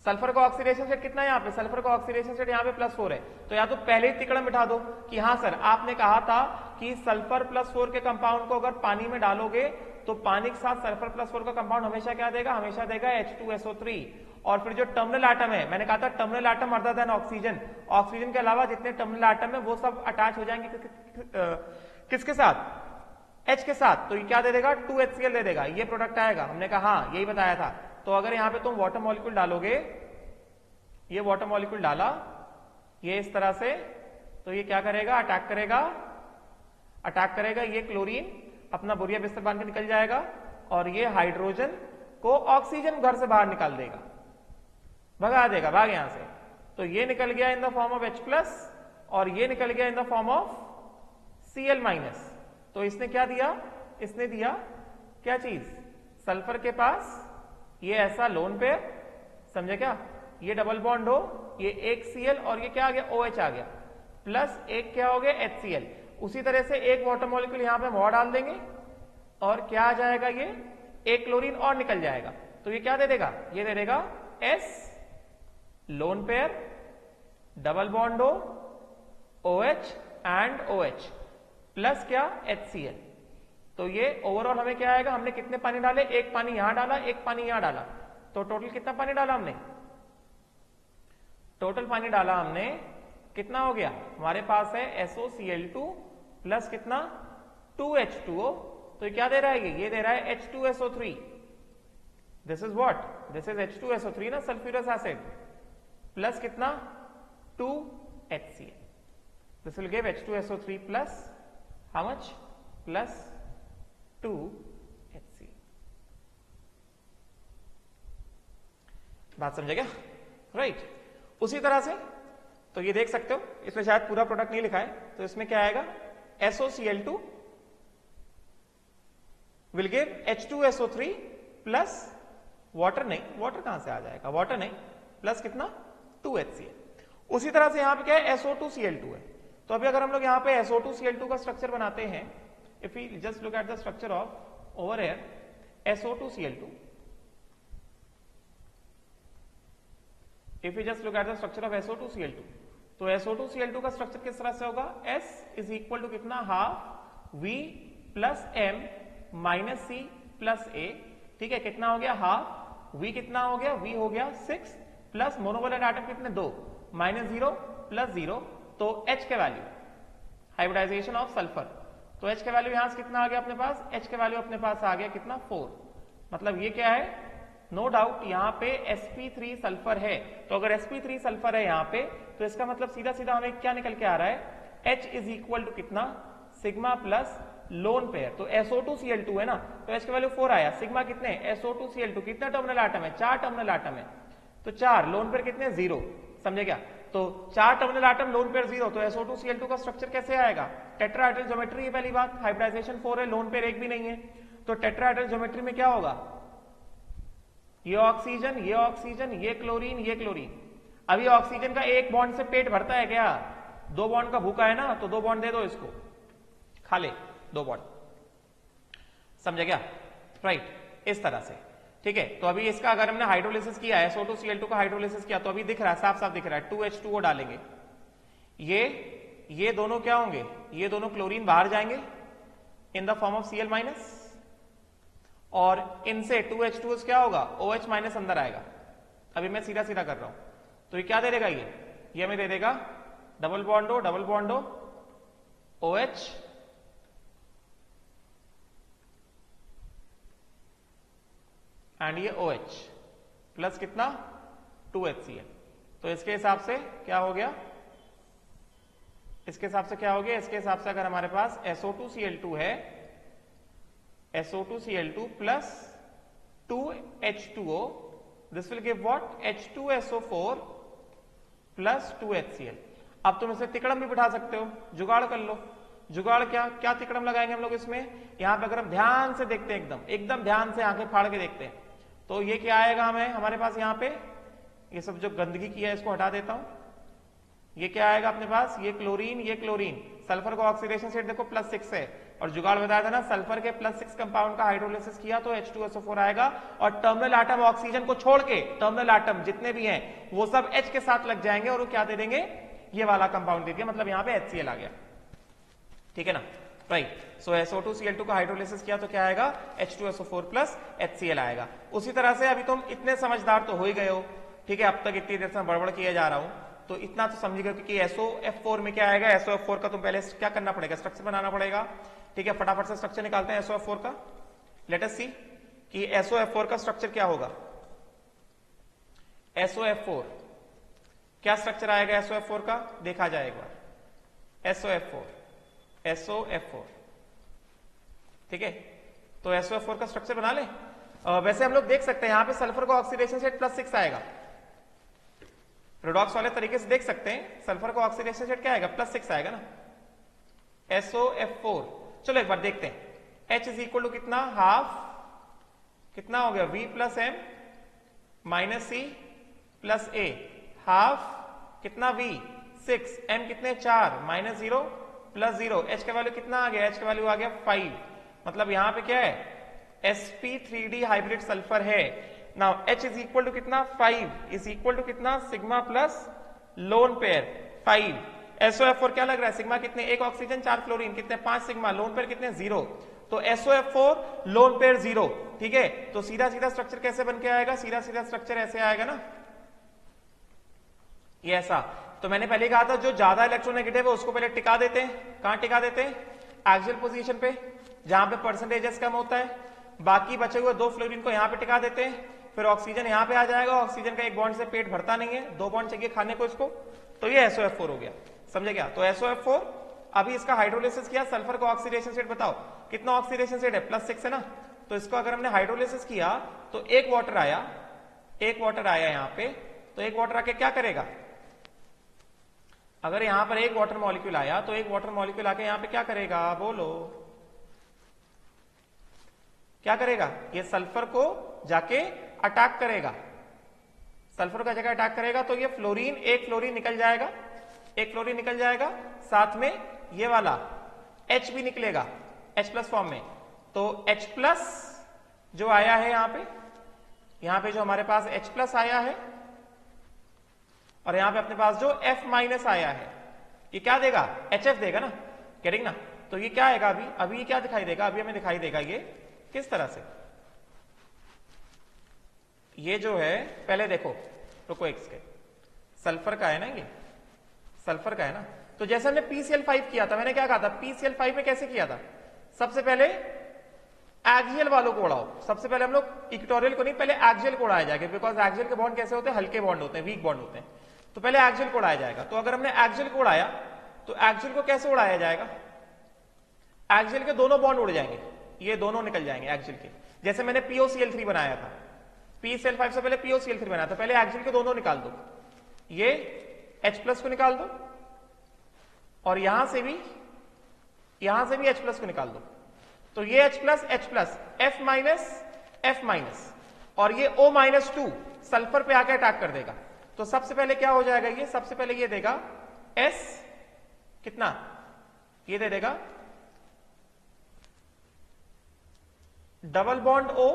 सल्फर का ऑक्सीडेशन स्टेट कितना है यहाँ पे, सल्फर का ऑक्सीडेशन स्टेट यहाँ पे +4 है. तो या तो पहले ही तिकड़ा मिटा दो कि हाँ सर आपने कहा था कि सल्फर +4 के कंपाउंड को अगर पानी में डालोगे तो पानी के साथ सल्फर +4 का कंपाउंड हमेशा क्या देगा, हमेशा देगा H2SO3. और फिर जो टर्मिनल एटम है, मैंने कहा था terminal atom other than oxygen, oxygen के अलावा जितने टर्मिनल एटम है वो सब अटैच हो जाएंगे किसके साथ, H के साथ. तो ये क्या दे देगा, 2HCl दे देगा, ये प्रोडक्ट आएगा. हमने कहा हाँ यही बताया था. तो अगर यहां पे तुम वाटर मॉलिक्यूल डालोगे, ये वाटर मॉलिक्यूल डाला ये इस तरह से, तो ये क्या करेगा, अटैक करेगा, ये क्लोरीन अपना बोरिया बिस्तर बांध के निकल जाएगा और ये हाइड्रोजन को ऑक्सीजन घर से बाहर निकाल देगा. भगा देगा, भाग यहां से। तो ये निकल गया in the form of H plus और ये निकल गया in the form of Cl minus. तो इसने क्या दिया, इसने दिया क्या चीज, सल्फर के पास ये ऐसा लोन पेयर, समझे क्या, ये डबल बॉन्ड हो, ये एक Cl और ये क्या आ गया OH आ गया, प्लस एक क्या हो गया HCl। उसी तरह से एक वाटर मॉलिक्यूल यहां पे हम और डाल देंगे और क्या आ जाएगा, ये एक क्लोरीन और निकल जाएगा। तो ये क्या दे देगा, ये दे देगा S lone pair double bond हो OH एंड OH प्लस क्या HCl। तो ये ओवरऑल हमें क्या आएगा, हमने कितने पानी डाले, एक पानी यहां डाला, एक पानी यहां डाला, तो टोटल कितना पानी डाला हमने, टोटल पानी डाला हमने कितना हो गया, हमारे पास है SOCl2 प्लस कितना 2H2O। तो ये क्या दे रहा है, ये दे रहा है H2SO3। This is what, this is H2SO3 ना, सल्फ्यूरस एसिड, प्लस कितना 2HCl। This will give H2SO3 plus how much, plus 2HCl। बात समझे क्या, राइट। उसी तरह से तो ये देख सकते हो, इसमें शायद पूरा प्रोडक्ट नहीं लिखा है, तो इसमें क्या आएगा, SOCl2 will give H2SO3 plus water, नहीं वाटर कहां से आ जाएगा, वाटर नहीं, प्लस कितना 2HCl। उसी तरह से यहां पे क्या है, SO2Cl2 है। तो अभी अगर हम लोग यहां पे SO2Cl2 का स्ट्रक्चर बनाते हैं, if we just look at the structure of over here SO2Cl2, if we just look at the structure of SO2Cl2, तो SO2Cl2 का स्ट्रक्चर किस तरह से होगा, S इज इक्वल टू कितना, half V plus M minus C plus A। ठीक है, कितना हो गया, हाफ V कितना हो गया, V हो गया 6 प्लस मोनोवैलेंट एटम कितने 2, माइनस 0 प्लस 0, तो H के वैल्यू, हाइब्रिडाइजेशन ऑफ सल्फर, तो H के वैल्यू यहां से कितना आ गया अपने पास, H के वैल्यू अपने पास आ गया कितना 4। मतलब ये क्या है, नो डाउट यहाँ पे sp3 सल्फर है। तो अगर sp3 सल्फर है यहाँ पे, तो इसका मतलब सीधा सीधा हमें क्या निकल के आ रहा है, H इज इक्वल टू कितना, सिग्मा प्लस लोन पेयर। तो SO2Cl2 है ना, तो H का वैल्यू 4 आया, सिग्मा कितने, SO2Cl2 कितना टर्मिनल एटम है, 4 टर्मिनल एटम है, तो 4, लोन पेयर कितने 0, समझे क्या। तो 4 टर्मिनल एटम, लोन पेयर 0, तो SO2Cl2 का स्ट्रक्चर कैसे आएगा, टेट्राहेड्रल ज्योमेट्री है पहली बात, हाइब्रिडाइजेशन 4 है, लोन पेयर एक भी नहीं है, तो टेट्राहेड्रल ज्योमेट्री में क्या होगा, ये ऑक्सीजन, ये ऑक्सीजन, ये क्लोरीन, ये क्लोरीन। अभी ऑक्सीजन का एक बॉन्ड से पेट भरता है क्या, 2 बॉन्ड का भूखा है ना, तो 2 बॉन्ड दे दो इसको, खा ले 2 बॉन्ड, समझे क्या, राइट, इस तरह से। ठीक है, तो अभी इसका अगर हमने हाइड्रोलिसिस किया है, SO2Cl2 का हाइड्रोलिसिस किया, तो अभी दिख रहा है, साफ साफ दिख रहा है, 2H2O डालेंगे, ये दोनों क्या होंगे, ये दोनों क्लोरीन बाहर जाएंगे in the form of Cl minus, और इनसे 2H2O क्या होगा, OH माइनस अंदर आएगा। अभी मैं सीधा सीधा कर रहा हूं, तो ये क्या दे देगा, ये हमें दे देगा डबल बॉन्ड हो OH एंड ये OH प्लस कितना 2HCl। तो इसके हिसाब से क्या हो गया, इसके हिसाब से क्या हो गया, इसके हिसाब से अगर हमारे पास SO2Cl2 है, SO2Cl2 plus 2H2O, this will give what, H2SO4 plus 2HCl। अब तुम इसे तिकड़म भी बिठा सकते हो, जुगाड़ कर लो। जुगाड़ क्या तिकड़म लगाएंगे हम लोग इसमें, यहां पे अगर हम ध्यान से देखते हैं, एकदम ध्यान से आंखें फाड़ के देखते हैं, तो ये क्या आएगा हमें, हमारे पास यहाँ पे ये सब जो गंदगी की है इसको हटा देता हूं, ये क्या आएगा अपने पास, ये क्लोरीन, सल्फर का ऑक्सीडेशन स्टेट देखो +6 है, और जुगाड़ बताया था ना, सल्फर के +6 कंपाउंड का हाइड्रोलिसिस किया तो H2SO4 आएगा, और टर्मिनल एटम ऑक्सीजन को छोड़ के टर्मिनल एटम जितने भी हैं वो सब H के साथ लग जाएंगे, और वो क्या दे देंगे, ये वाला कंपाउंड दे दिया, मतलब यहाँ पे HCl आ गया। ठीक है ना, राइट। सो SO2Cl2 का हाइड्रोलिसिस किया तो क्या आएगा, H2SO4 प्लस HCl आएगा। उसी तरह से अभी तुम इतने समझदार तो हो ही गए हो, ठीक है, अब तक इतनी देर से बड़बड़ किया जा रहा हूं, तो इतना तो समझिएगा कि SOF4 में क्या आएगा, SOF4 का तुम पहले क्या करना पड़ेगा, स्ट्रक्चर बनाना पड़ेगा। ठीक है, फटाफट से स्ट्रक्चर निकालते हैं SOF4 का। लेट अस सी कि SOF4 का स्ट्रक्चर क्या होगा। SOF4 क्या स्ट्रक्चर आएगा, SOF4 का देखा जाए एक बार। SOF4 ठीक है, तो SOF4 का स्ट्रक्चर बना ले। वैसे हम लोग देख सकते हैं यहां पे सल्फर का ऑक्सीडेशन स्टेट +6 आएगा, रिडॉक्स वाले तरीके से देख सकते हैं, सल्फर का ऑक्सीडेशन स्टेट क्या आएगा, +6 आएगा ना, SOF4। चलो एक बार देखते हैं, H इज इक्वल टू कितना, हाफ, कितना हो गया, V plus M minus C plus A, half कितना V 6, M कितने 4, -0 + 0, H का वैल्यू कितना आ गया, H का वैल्यू आ गया 5, मतलब यहां पे क्या है, sp3d हाइब्रिड सल्फर है। Now H is equal to कितना, 5 इज इक्वल टू कितना, sigma plus lone pair 5, SOF4 क्या लग रहा है, सिग्मा कितने, 1 ऑक्सीजन 4 फ्लोरीन, कितने 5 सिग्मा, लोन पेयर कितने 0, तो SOF4 लोन पेयर 0, ठीक है। तो सीधा सीधा स्ट्रक्चर कैसे बन के आएगा, सीधा सीधा स्ट्रक्चर ऐसे आएगा ना, ये ऐसा। तो मैंने पहले कहा था जो ज्यादा इलेक्ट्रोनेगेटिव है उसको पहले टिका देते हैं, कहां टिका देते हैं, एक्सियल पोजीशन पे, जहां पे परसेंटेजेस कम होता है, बाकी बचे हुए 2 फ्लोरीन को यहां पे टिका देते हैं, फिर ऑक्सीजन यहां पे आ जाएगा, ऑक्सीजन का 1 बॉन्ड से पेट भरता नहीं है, 2 बॉन्ड चाहिए खाने को इसको, तो ये SOF4 हो गया, समझे क्या। तो SOF4, अभी इसका हाइड्रोलिसिस किया, सल्फर का ऑक्सीडेशन स्टेट बताओ कितना ऑक्सीडेशन स्टेट है, +6 है ना, तो इसको अगर हमने हाइड्रोलिसिस किया तो एक वाटर आया यहां पे, तो एक वाटर आके क्या करेगा, अगर यहां पर एक वाटर मॉलिक्यूल आया तो एक वाटर मॉलिक्यूल आके यहां पे क्या करेगा, बोलो क्या करेगा, ये सल्फर को जाके अटैक करेगा, सल्फर का जगह अटैक करेगा, तो ये फ्लोरीन, एक फ्लोरीन निकल जाएगा, एक फ्लोरीन निकल जाएगा, साथ में ये वाला H भी निकलेगा H+ फॉर्म में, तो H+ जो आया है यहां पे जो हमारे पास H+ आया है, और यहां पे अपने पास जो F- आया है, ये क्या देगा, HF देगा ना, गेटिंग ना। तो ये क्या आएगा, अभी ये क्या दिखाई देगा, अभी हमें दिखाई देगा ये किस तरह से, ये जो है, पहले देखो, रुको एक सेकेंड, सल्फर का है ना, ये सल्फर का है ना, तो जैसे हमने PCl5 किया था, मैंने क्या कहा था, PCl5 में कैसे किया था, सबसे पहले एक्सियल वालों को उड़ाओ, सबसे पहले हम लोग इक्वेटोरियल को नहीं, पहले एक्सियल को उड़ाया जाएगा, बिकॉज एक्सियल के बॉन्ड कैसे होते हैं, हल्के बॉन्ड होते हैं, वीक बॉन्ड होते हैं, तो पहले एक्सियल को उड़ाया जाएगा। तो अगर हमने एक्सियल को उड़ाया तो एक्सियल को कैसे उड़ाया जाएगा, एक्सियल के दोनों बॉन्ड उड़ जाएंगे, ये दोनों निकल जाएंगे एक्सियल के, जैसे मैंने POCl3 बनाया था, PCl5 से पहले POCl3 बनाया था, पहले एक्सियल के दोनों निकाल दो, ये H+ को निकाल दो, और यहां से भी H+ को निकाल दो, तो ये H+, F-, और ये O-2 सल्फर पे आके अटैक कर देगा। तो सबसे पहले क्या हो जाएगा, ये सबसे पहले ये देगा S कितना, ये दे देगा डबल बॉन्ड O,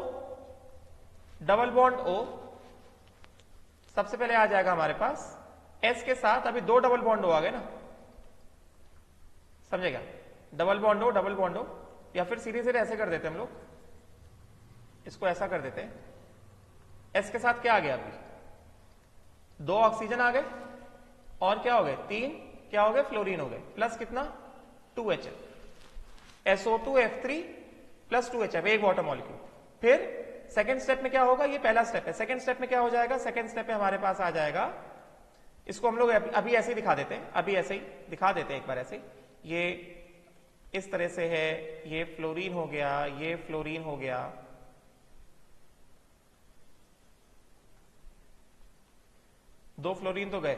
सबसे पहले आ जाएगा हमारे पास S के साथ, अभी 2 डबल बॉन्ड O आ गए ना, समझेगा, डबल बॉन्ड O, या फिर सीधे सीधे ऐसे कर देते हैं हम लोग, इसको ऐसा कर देते हैं, S के साथ क्या आ गया, अभी 2 ऑक्सीजन आ गए, और क्या हो गए, 3 क्या हो गए, फ्लोरीन हो गए, प्लस कितना 2HF, SO2F3 + 2HF, एक वाटर मॉलिक्यूल। फिर सेकेंड स्टेप में क्या होगा, ये पहला स्टेप है, सेकेंड स्टेप में क्या हो जाएगा, सेकेंड स्टेप में हमारे पास आ जाएगा, इसको हम लोग अभी ऐसे ही दिखा देते हैं, अभी ऐसे ही दिखा देते हैं एक बार ऐसे, ये इस तरह से है, ये फ्लोरीन हो गया, ये फ्लोरीन हो गया, दो फ्लोरीन तो गए,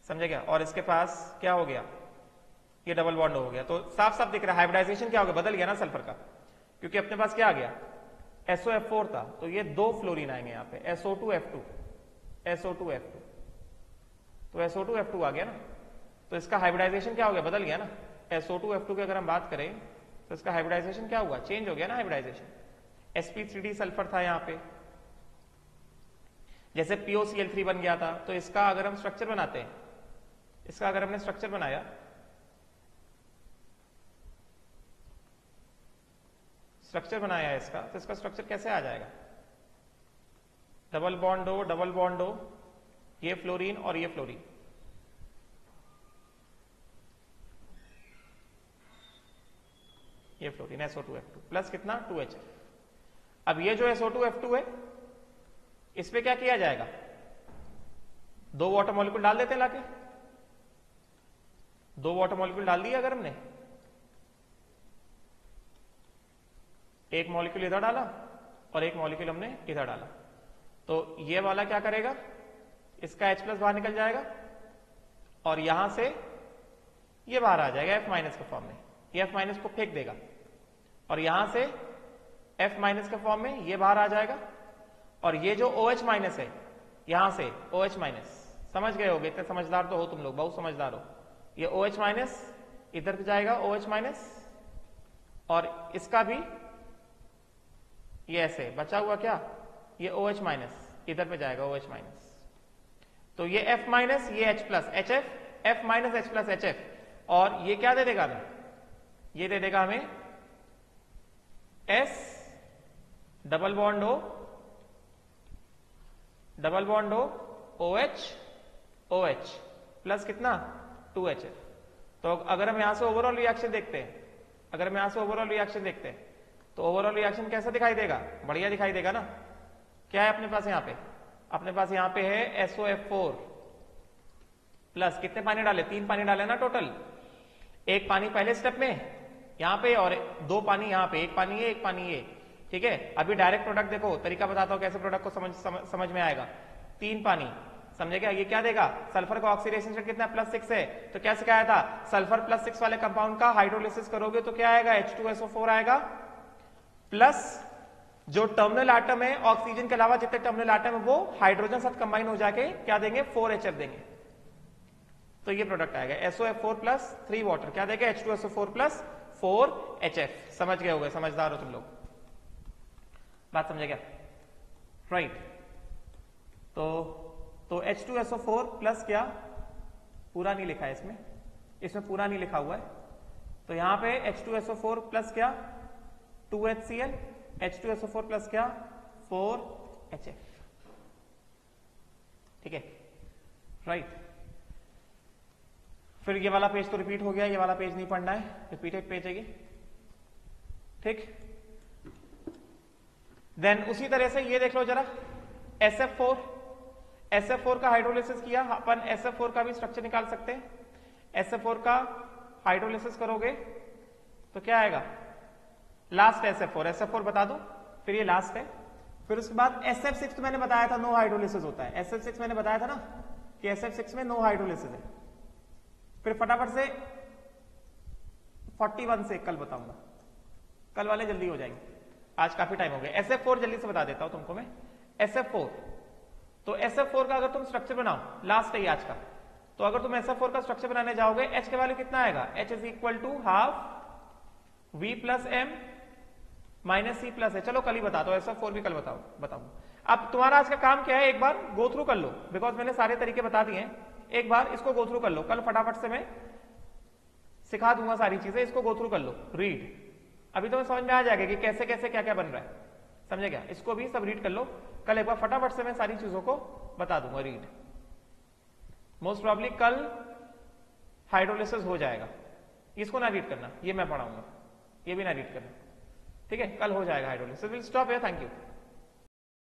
समझे क्या, और इसके पास क्या हो गया, ये डबल बॉन्ड हो गया, तो साफ साफ दिख रहा है हाइब्रिडाइजेशन क्या हो गया, बदल गया ना सल्फर का, क्योंकि अपने पास क्या आ गया, SOF4 था, तो ये 2 फ्लोरीन आएंगे यहां पे, SO2F2, तो SO2F2 आ गया ना, तो इसका हाइब्रिडाइजेशन क्या हो गया, बदल गया ना, SO2F2 की अगर हम बात करें तो इसका हाइब्रिडाइजेशन क्या हुआ, चेंज हो गया ना हाइब्रिडाइजेशन, sp3d सल्फर था यहां पे, जैसे POCl3 बन गया था, तो इसका अगर हम स्ट्रक्चर बनाते हैं, इसका अगर हमने स्ट्रक्चर बनाया, इसका, तो इसका स्ट्रक्चर कैसे आ जाएगा, डबल बॉन्ड O, ये फ्लोरीन और ये फ्लोरीन, ये फ्लोरीन SO2F2 प्लस कितना 2HF। अब ये जो SO2F2 है, इस पे क्या किया जाएगा, 2 वाटर मॉलिक्यूल डाल देते हैं लाके, 2 वाटर मॉलिक्यूल डाल दिया अगर हमने, एक मॉलिक्यूल इधर डाला और एक मॉलिक्यूल हमने इधर डाला, तो ये वाला क्या करेगा, इसका H प्लस बाहर निकल जाएगा और यहां से ये बाहर आ जाएगा F माइनस के फॉर्म में, ये F माइनस को फेंक देगा और यहां से F माइनस के फॉर्म में ये बाहर आ जाएगा और ये जो OH माइनस है यहां से OH माइनस, समझ गए होगे, इतने समझदार तो हो तुम लोग, बहुत समझदार हो। ये OH माइनस इधर पे जाएगा OH माइनस और इसका भी ये ऐसे बचा हुआ क्या, ये OH माइनस इधर पे जाएगा OH माइनस। तो ये F माइनस, ये H plus HF, F minus H plus HF और ये क्या दे देगा हमें, ये दे देगा हमें S double bond O double bond O OH OH plus कितना 2HF। तो अगर हम यहां से ओवरऑल रिएक्शन देखते हैं, अगर हम यहां से ओवरऑल रिएक्शन देखते हैं तो ओवरऑल रिएक्शन कैसा दिखाई देगा, बढ़िया दिखाई देगा ना। क्या है अपने पास यहाँ पे, अपने पास यहाँ पे है SOF4 प्लस कितने पानी डाले, 3 पानी डाले ना टोटल, एक पानी पहले स्टेप में यहाँ पे और 2 पानी यहाँ पे, एक पानी ये एक पानी ये, ठीक है। अभी डायरेक्ट प्रोडक्ट देखो, तरीका बताता हूँ कैसे प्रोडक्ट को समझ में आएगा। 3 पानी, समझेगा, ये क्या देगा, सल्फर का ऑक्सीडेशन रेट कितना +6 है, तो क्या सिखाया था, सल्फर +6 वाले कंपाउंड का हाइड्रोलिसिस करोगे तो क्या आएगा, H2SO4 आएगा प्लस जो टर्मिनल एटम है ऑक्सीजन के अलावा जितने टर्मिनल एटम है वो हाइड्रोजन साथ कंबाइन हो जाके क्या देंगे 4HF देंगे। तो ये प्रोडक्ट आएगा SOF4 प्लस 3 वाटर, क्या देगा H2SO4 प्लस 4HF। समझ गए होगे, समझदार हो तुम लोग, बात समझे क्या, राइट। तो H2SO4 प्लस क्या, पूरा नहीं लिखा है इसमें, इसमें पूरा नहीं लिखा हुआ है, तो यहां पे H2SO4 प्लस क्या 2HCl, H2SO4 प्लस क्या 4HF, ठीक है, राइट। फिर ये वाला पेज तो रिपीट हो गया, ये वाला पेज नहीं पढ़ना है, रिपीटेड पेज है ये, ठीक। देन उसी तरह से ये देख लो जरा SF4, SF4 का हाइड्रोलिसिस किया अपन, SF4 का भी स्ट्रक्चर निकाल सकते हैं। SF4 का हाइड्रोलिसिस करोगे तो क्या आएगा, लास्ट SF4 बता दो, फिर ये लास्ट है। फिर उसके बाद SF6 तो मैंने बताया था नो हाइड्रोलिसिस होता है, SF6 मैंने बताया था ना कि SF6 में नो हाइड्रोलिसिस है। फिर फटाफट से 41 से कल बताऊंगा, कल वाले जल्दी हो जाएंगे, आज काफी टाइम हो गया। SF4 जल्दी से बता देता हूं तुमको मैं, SF4, तो SF4 का अगर तुम स्ट्रक्चर बनाओ, लास्ट है आज का, तो अगर तुम SF4 का स्ट्रक्चर बनाने जाओगे H के वैल्यू कितना आएगा, H is equal to half V plus M minus C plus है। चलो कल ही बताता हूं, SF4 भी कल बताऊं। अब तुम्हारा आज का काम क्या है, एक बार गो थ्रू कर लो, बिकॉज मैंने सारे तरीके बता दिए हैं, एक बार इसको गो थ्रू कर लो, कल फटाफट से मैं सिखा दूंगा सारी चीजें, इसको गो थ्रू कर लो, रीड। अभी तो समझ में आ जाएगा कि कैसे कैसे क्या क्या बन रहा है, समझे क्या, इसको भी सब रीड कर लो, कल एक बार फटाफट से मैं सारी चीजों को बता दूंगा, रीड। मोस्ट प्रॉब्ली कल हाइड्रोलिसिस हो जाएगा, इसको ना रीड करना, ये मैं पढ़ाऊंगा, ये भी ना रीड करना, ठीक है, कल हो जाएगा hydrolysis. Will stop here, thank you.